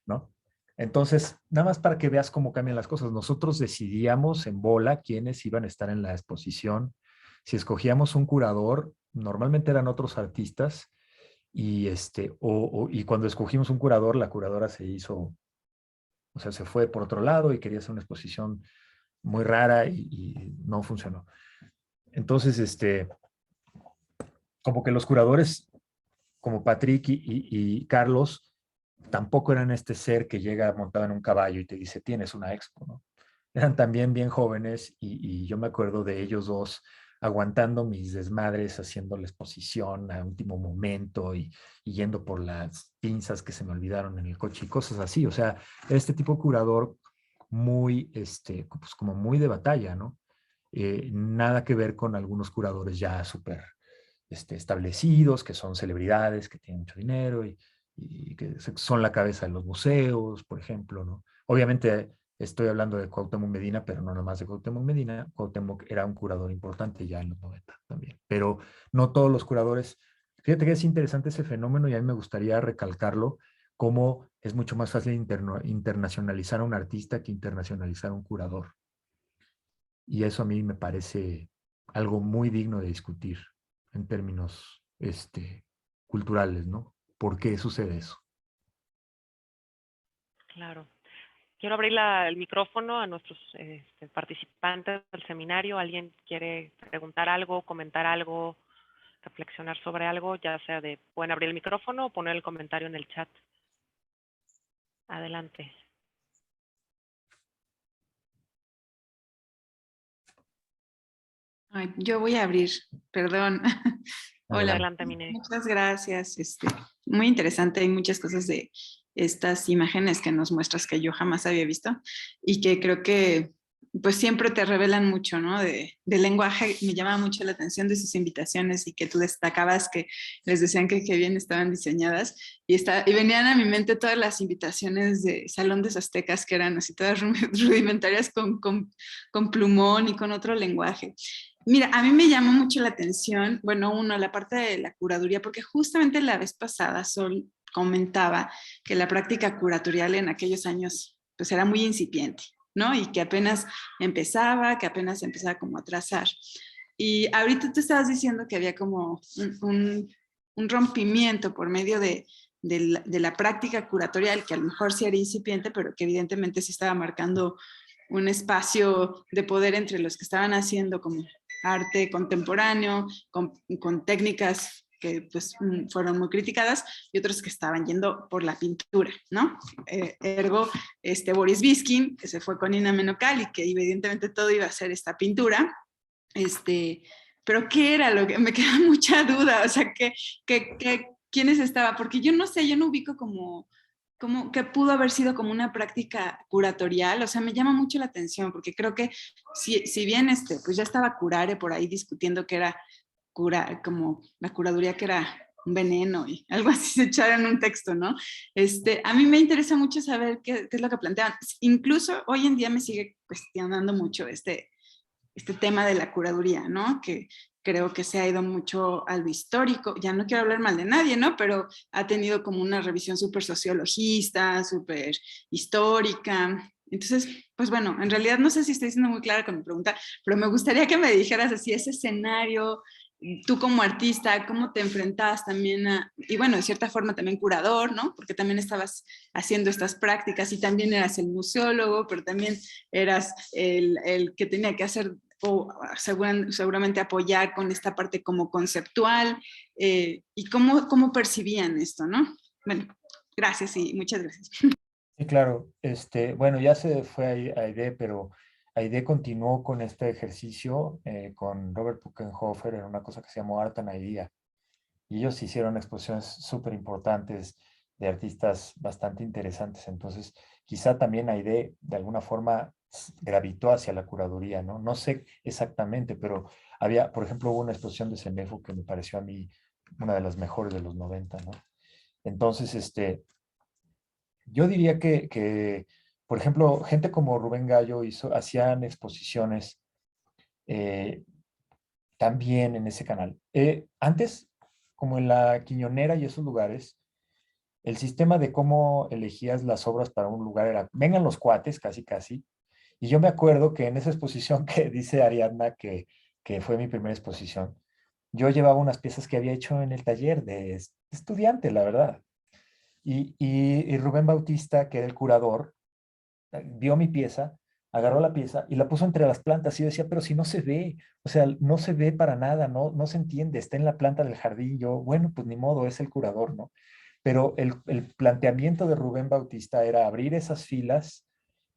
¿no? Entonces, nada más para que veas cómo cambian las cosas. Nosotros decidíamos en bola quiénes iban a estar en la exposición. Si escogíamos un curador, normalmente eran otros artistas y cuando escogimos un curador, la curadora se hizo, o sea, se fue por otro lado y quería hacer una exposición muy rara y no funcionó. Entonces, como que los curadores, como Patrick y Carlos, tampoco eran este ser que llega montado en un caballo y te dice, tienes una expo, ¿no? Eran también bien jóvenes y yo me acuerdo de ellos dos aguantando mis desmadres, haciendo la exposición a último momento y yendo por las pinzas que se me olvidaron en el coche y cosas así. O sea, este tipo de curador muy, pues como muy de batalla, ¿no? Nada que ver con algunos curadores ya súper establecidos, que son celebridades, que tienen mucho dinero y que son la cabeza de los museos, por ejemplo, ¿no? Obviamente estoy hablando de Cuauhtémoc Medina, pero no nomás de Cuauhtémoc Medina. Cuauhtémoc era un curador importante ya en los 90 también, pero no todos los curadores. Fíjate que es interesante ese fenómeno y a mí me gustaría recalcarlo, cómo es mucho más fácil internacionalizar a un artista que internacionalizar a un curador. Y eso a mí me parece algo muy digno de discutir en términos culturales, ¿no? ¿Por qué sucede eso? Claro. Quiero abrir el micrófono a nuestros participantes del seminario. ¿Alguien quiere preguntar algo, comentar algo, reflexionar sobre algo? Ya sea pueden abrir el micrófono o poner el comentario en el chat. Adelante. Ay, yo voy a abrir, perdón. Hola, Adelante. Adelante, Mine. muchas gracias. muy interesante. Hay muchas cosas de estas imágenes que nos muestras que yo jamás había visto y que creo que pues siempre te revelan mucho, ¿no? De lenguaje. Me llama mucho la atención de sus invitaciones y que tú destacabas que les decían que qué bien estaban diseñadas y venían a mi mente todas las invitaciones de Salón de Aztecas que eran así todas rudimentarias con plumón y con otro lenguaje. Mira, a mí me llamó mucho la atención, bueno, uno, la parte de la curaduría, porque justamente la vez pasada Sol comentaba que la práctica curatorial en aquellos años pues era muy incipiente, ¿no? Y que apenas empezaba como a trazar. Y ahorita tú estabas diciendo que había como un rompimiento por medio de la práctica curatorial, que a lo mejor sí era incipiente, pero que evidentemente sí estaba marcando un espacio de poder entre los que estaban haciendo como arte contemporáneo, con técnicas que pues fueron muy criticadas y otros que estaban yendo por la pintura, ¿no? Ergo, Boris Viyskin, que se fue con Nina Menokal y que evidentemente todo iba a ser esta pintura, pero ¿qué era lo que me queda mucha duda? O sea, ¿quiénes estaban? Porque yo no sé, yo no ubico como que pudo haber sido como una práctica curatorial, o sea, me llama mucho la atención, porque creo que si bien pues ya estaba Curare por ahí discutiendo que era como la curaduría que era un veneno y algo así se echaron en un texto, ¿no? A mí me interesa mucho saber qué es lo que plantean. Incluso hoy en día me sigue cuestionando mucho este tema de la curaduría, ¿no? Que creo que se ha ido mucho a lo histórico, ya no quiero hablar mal de nadie, ¿no? Pero ha tenido como una revisión súper sociologista, súper histórica. Entonces, pues bueno, en realidad no sé si estoy siendo muy clara con mi pregunta, pero me gustaría que me dijeras así ese escenario, tú como artista, cómo te enfrentabas también y bueno, de cierta forma también curador, ¿no? Porque también estabas haciendo estas prácticas y también eras el museólogo, pero también eras el que tenía que hacer o seguramente apoyar con esta parte como conceptual y cómo percibían esto, ¿no? Bueno, gracias y muchas gracias. Sí, claro. Bueno, ya se fue Aide, pero Aide continuó con este ejercicio con Robert Puckenhofer en una cosa que se llamó Art and Idea. Y ellos hicieron exposiciones súper importantes de artistas bastante interesantes. Entonces, quizá también Aide de alguna forma gravitó hacia la curaduría, ¿no? No sé exactamente, pero había, por ejemplo, hubo una exposición de Semefo que me pareció a mí una de las mejores de los 90, ¿no? Entonces, yo diría por ejemplo, gente como Rubén Gallo hacían exposiciones eh, también en ese canal. Antes, como en la Quiñonera y esos lugares, el sistema de cómo elegías las obras para un lugar era, vengan los cuates, casi, casi. Y yo me acuerdo que en esa exposición que dice Ariadna, que fue mi primera exposición, yo llevaba unas piezas que había hecho en el taller de estudiante, la verdad. Y Rubén Bautista, que era el curador, vio mi pieza, agarró la pieza y la puso entre las plantas. Y yo decía, pero si no se ve, o sea, no se ve para nada, no se entiende, está en la planta del jardín. Yo, bueno, pues ni modo, es el curador, ¿no? Pero el planteamiento de Rubén Bautista era abrir esas filas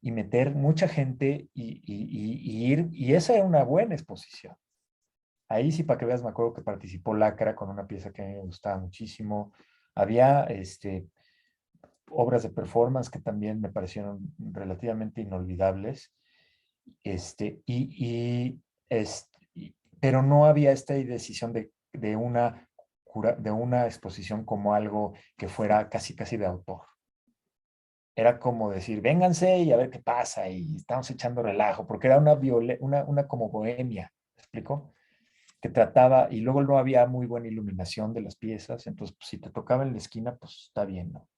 y meter mucha gente y ir, y esa era una buena exposición. Ahí sí, para que veas, me acuerdo que participó Lacra con una pieza que a mí me gustaba muchísimo. Había obras de performance que también me parecieron relativamente inolvidables, pero no había esta decisión de una exposición como algo que fuera casi casi de autor. Era como decir, vénganse y a ver qué pasa, y estamos echando relajo, porque era una como bohemia, ¿me explico? Que trataba, y luego no había muy buena iluminación de las piezas, entonces pues, si te tocaba en la esquina, pues está bien, ¿no?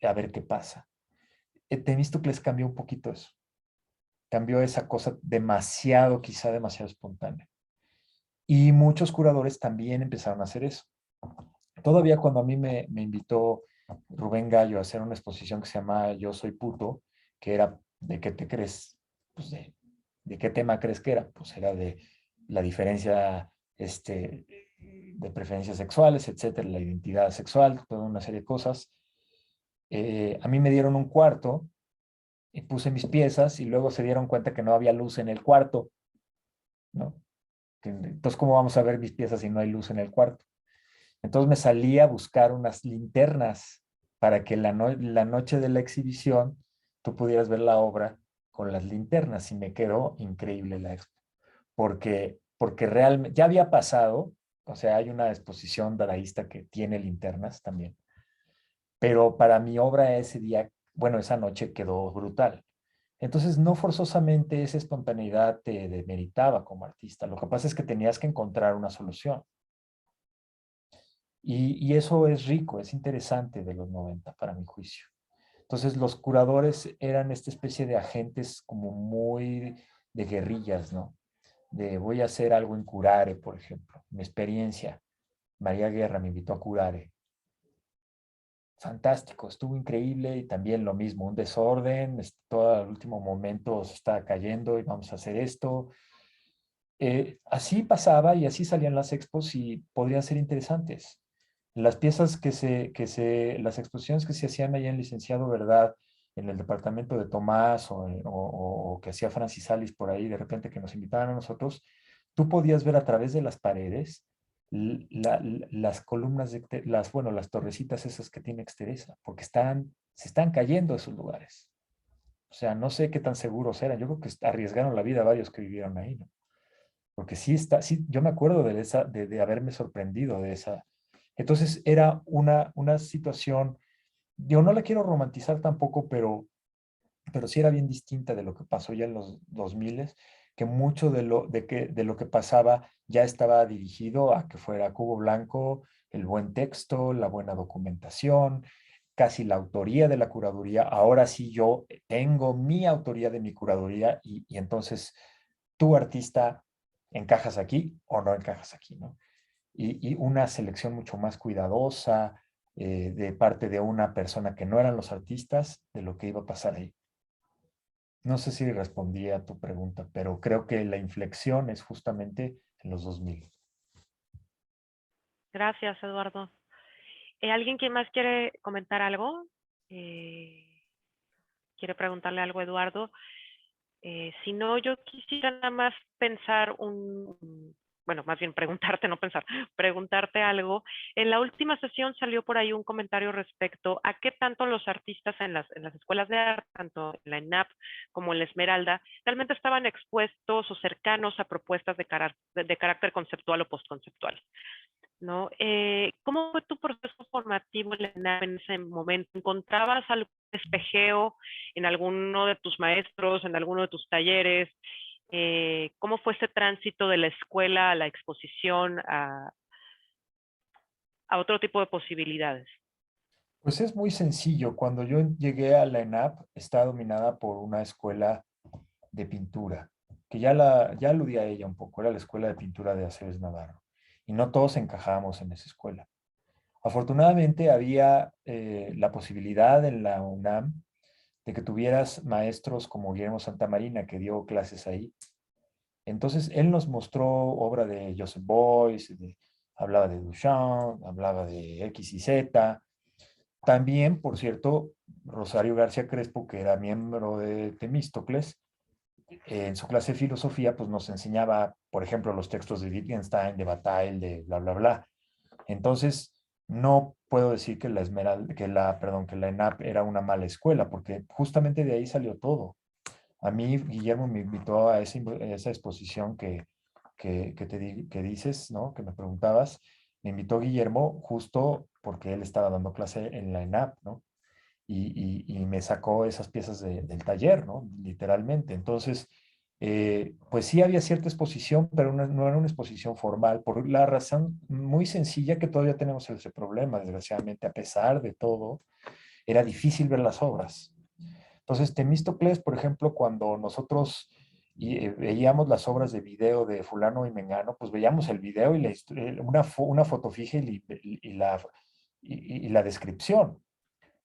A ver qué pasa. Temístocles cambió un poquito eso. Cambió esa cosa demasiado, quizá demasiado espontánea. Y muchos curadores también empezaron a hacer eso. Todavía cuando a mí me invitó Rubén Gallo a hacer una exposición que se llama Yo soy puto, que era ¿de qué te crees? Pues ¿de qué tema crees que era? Pues era de la diferencia de preferencias sexuales, etcétera, la identidad sexual, toda una serie de cosas. A mí me dieron un cuarto y puse mis piezas y luego se dieron cuenta que no había luz en el cuarto, ¿no? Entonces, ¿cómo vamos a ver mis piezas si no hay luz en el cuarto? Entonces me salí a buscar unas linternas para que la noche de la exhibición tú pudieras ver la obra con las linternas y me quedó increíble la expo. Porque realmente ya había pasado, o sea, hay una exposición dadaísta que tiene linternas también, pero para mi obra ese día, bueno, esa noche quedó brutal. Entonces, no forzosamente esa espontaneidad te demeritaba como artista. Lo que pasa es que tenías que encontrar una solución. Y eso es rico, es interesante de los 90 para mi juicio. Entonces, los curadores eran esta especie de agentes como muy de guerrillas, ¿no? De voy a hacer algo en Curare, por ejemplo. Mi experiencia, María Guerra me invitó a Curare. Fantástico, estuvo increíble y también lo mismo, un desorden, todo el último momento se está cayendo y vamos a hacer esto. Así pasaba y así salían las expos y podrían ser interesantes. Las piezas las exposiciones que se hacían allá en Licenciado Verdad, en el departamento de Tomás o que hacía Francis Alice por ahí, de repente que nos invitaban a nosotros, tú podías ver a través de las paredes las columnas, bueno, las torrecitas esas que tiene Exteresa, porque se están cayendo esos lugares. O sea, no sé qué tan seguros eran. Yo creo que arriesgaron la vida a varios que vivieron ahí, ¿no? Porque sí, yo me acuerdo de haberme sorprendido de esa. Entonces era una situación, yo no la quiero romantizar tampoco, pero sí era bien distinta de lo que pasó ya en los 2000, que mucho de lo que pasaba ya estaba dirigido a que fuera cubo blanco, el buen texto, la buena documentación, casi la autoría de la curaduría. Ahora sí yo tengo mi autoría de mi curaduría y entonces tú artista encajas aquí o no encajas aquí, ¿no? Y una selección mucho más cuidadosa de parte de una persona que no eran los artistas de lo que iba a pasar ahí. No sé si respondí a tu pregunta, pero creo que la inflexión es justamente en los 2000. Gracias, Eduardo. ¿Alguien que más quiere comentar algo? ¿Quiere preguntarle algo a Eduardo? Si no, yo quisiera nada más pensar bueno, más bien preguntarte, no pensar, preguntarte algo. En la última sesión salió por ahí un comentario respecto a qué tanto los artistas en las escuelas de arte, tanto en la ENAP como en la Esmeralda, realmente estaban expuestos o cercanos a propuestas de carácter conceptual o postconceptual, ¿no? ¿Cómo fue tu proceso formativo en la ENAP en ese momento? ¿Encontrabas algún espejeo en alguno de tus maestros, en alguno de tus talleres? ¿Cómo fue ese tránsito de la escuela a la exposición, a otro tipo de posibilidades? Pues es muy sencillo. Cuando yo llegué a la ENAP, está dominada por una escuela de pintura, que ya aludí a ella un poco, era la escuela de pintura de Aceves Navarro. Y no todos encajábamos en esa escuela. Afortunadamente había la posibilidad en la UNAM de que tuvieras maestros como Guillermo Santamarina, que dio clases ahí. Entonces, él nos mostró obra de Joseph Beuys, hablaba de Duchamp, hablaba de X y Z. También, por cierto, Rosario García Crespo, que era miembro de Temístocles, en su clase de filosofía, pues nos enseñaba, por ejemplo, los textos de Wittgenstein, de Bataille, de bla, bla, bla. Entonces, no puedo decir que que la ENAP era una mala escuela, porque justamente de ahí salió todo. A mí, Guillermo me invitó a esa exposición que dices, ¿no? Que me preguntabas. Me invitó Guillermo justo porque él estaba dando clase en la ENAP, ¿no? Y me sacó esas piezas del taller, ¿no? Literalmente. Entonces, pues sí había cierta exposición, pero no era una exposición formal, por la razón muy sencilla que todavía tenemos ese problema, desgraciadamente, a pesar de todo, era difícil ver las obras. Entonces, Temístocles, por ejemplo, cuando nosotros veíamos las obras de video de fulano y mengano, pues veíamos el video y una foto fija y la descripción.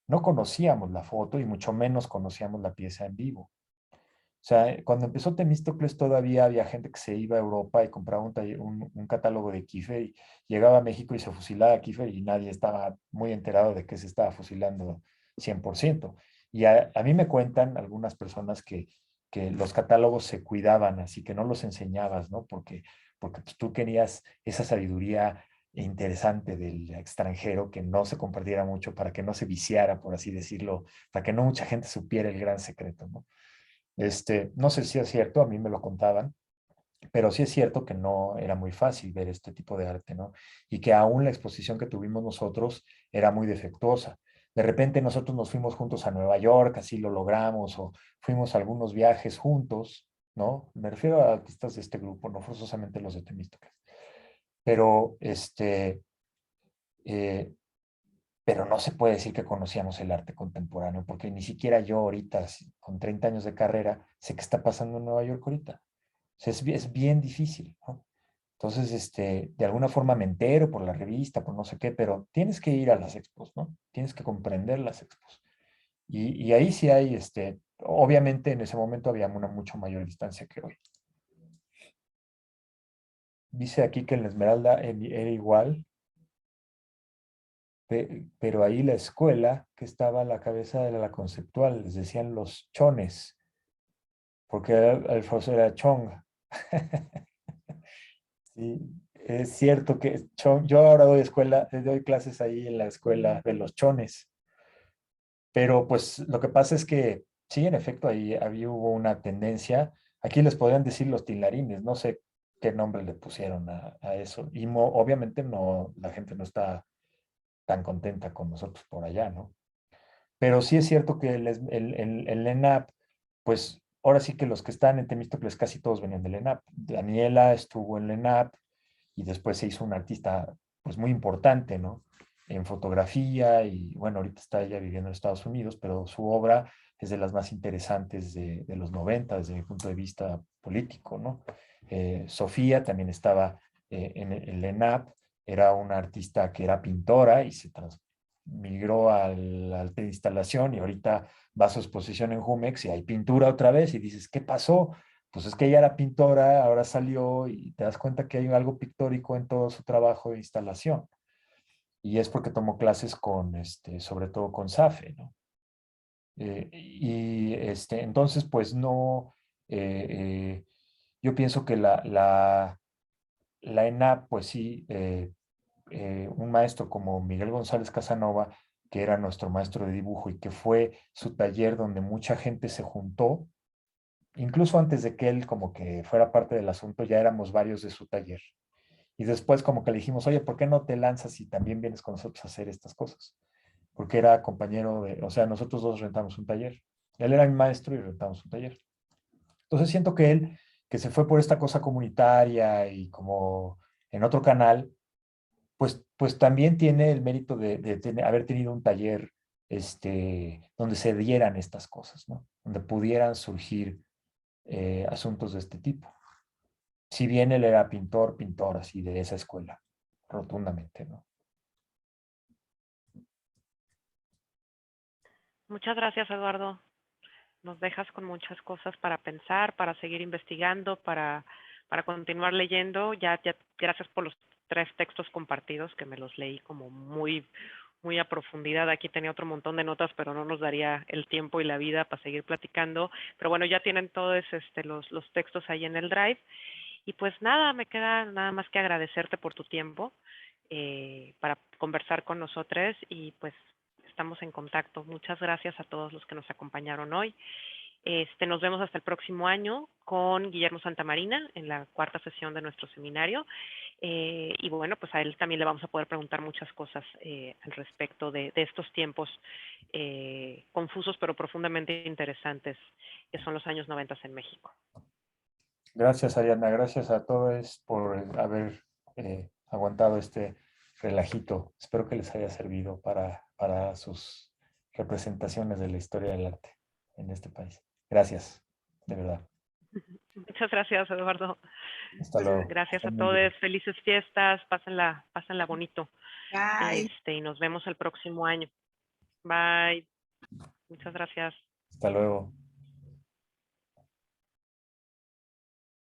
No conocíamos la foto y mucho menos conocíamos la pieza en vivo. O sea, cuando empezó Temístocles todavía había gente que se iba a Europa y compraba un catálogo de Kiefer y llegaba a México y se fusilaba a Kiefer y nadie estaba muy enterado de que se estaba fusilando 100%. Y a mí me cuentan algunas personas que los catálogos se cuidaban, así que no los enseñabas, ¿no? Porque pues, tú querías esa sabiduría interesante del extranjero, que no se compartiera mucho para que no se viciara, por así decirlo, para que no mucha gente supiera el gran secreto, ¿no? No sé si es cierto, a mí me lo contaban, pero sí es cierto que no era muy fácil ver este tipo de arte, ¿no? Y que aún la exposición que tuvimos nosotros era muy defectuosa. De repente nosotros nos fuimos juntos a Nueva York, así lo logramos, o fuimos a algunos viajes juntos, ¿no? Me refiero a artistas de este grupo, no forzosamente los de Temístocles. Pero, eh, pero no se puede decir que conocíamos el arte contemporáneo, porque ni siquiera yo ahorita, con 30 años de carrera, sé qué está pasando en Nueva York ahorita. O sea, es bien difícil, ¿no? Entonces, de alguna forma me entero por la revista, por no sé qué, pero tienes que ir a las expos, ¿no? Tienes que comprender las expos. Y ahí sí hay, obviamente en ese momento había una mucho mayor distancia que hoy. Dice aquí que en la Esmeralda era igual, pero ahí la escuela que estaba a la cabeza de la conceptual, les decían los chones, porque el profesor era chonga. Sí, es cierto que yo ahora doy clases ahí en la escuela de los chones, pero pues lo que pasa es que sí, en efecto, ahí hubo una tendencia. Aquí les podrían decir los tilarines, no sé qué nombre le pusieron a eso. Y obviamente no, la gente no está tan contenta con nosotros por allá, ¿no? Pero sí es cierto que el ENAP, pues ahora sí que los que están en Temístocles casi todos venían del ENAP. Daniela estuvo en el ENAP y después se hizo una artista pues muy importante, ¿no? En fotografía y bueno, ahorita está ella viviendo en Estados Unidos, pero su obra es de las más interesantes de los 90 desde mi punto de vista político, ¿no? Sofía también estaba en el ENAP, era una artista que era pintora y se migró al arte de instalación y ahorita va a su exposición en Jumex y hay pintura otra vez y dices, ¿qué pasó? Pues es que ella era pintora, ahora salió y te das cuenta que hay algo pictórico en todo su trabajo de instalación. Y es porque tomó clases con, sobre todo con Safe, ¿no? Entonces, pues no, eh, eh, yo pienso que la ENAP, pues sí, un maestro como Miguel González Casanova, que era nuestro maestro de dibujo y que fue su taller donde mucha gente se juntó, incluso antes de que él como que fuera parte del asunto, ya éramos varios de su taller. Y después como que le dijimos, oye, ¿por qué no te lanzas y también vienes con nosotros a hacer estas cosas? Porque era compañero de, o sea, nosotros dos rentamos un taller. Él era mi maestro y rentamos un taller. Entonces siento que él, que se fue por esta cosa comunitaria y como en otro canal, pues también tiene el mérito de haber tenido un taller donde se dieran estas cosas, ¿no? Donde pudieran surgir asuntos de este tipo. Si bien él era pintor así de esa escuela, rotundamente, ¿no? Muchas gracias, Eduardo. Nos dejas con muchas cosas para pensar, para seguir investigando, para continuar leyendo. Ya, gracias por los 3 textos compartidos que me los leí como muy, muy a profundidad. Aquí tenía otro montón de notas, pero no nos daría el tiempo y la vida para seguir platicando. Pero bueno, ya tienen todos los textos ahí en el Drive. Y pues nada, me queda nada más que agradecerte por tu tiempo para conversar con nosotros y pues estamos en contacto. Muchas gracias a todos los que nos acompañaron hoy. Nos vemos hasta el próximo año con Guillermo Santamarina en la 4ª sesión de nuestro seminario. Y bueno, pues a él también le vamos a poder preguntar muchas cosas al respecto de estos tiempos confusos pero profundamente interesantes que son los años 90 en México. Gracias, Ariana. Gracias a todos por haber aguantado este relajito. Espero que les haya servido para sus representaciones de la historia del arte en este país. Gracias, de verdad. Muchas gracias, Eduardo. Hasta luego. Gracias a Estén muy bien. todos. Felices fiestas. Pásenla bonito. Bye. Y nos vemos el próximo año. Bye. Muchas gracias. Hasta luego.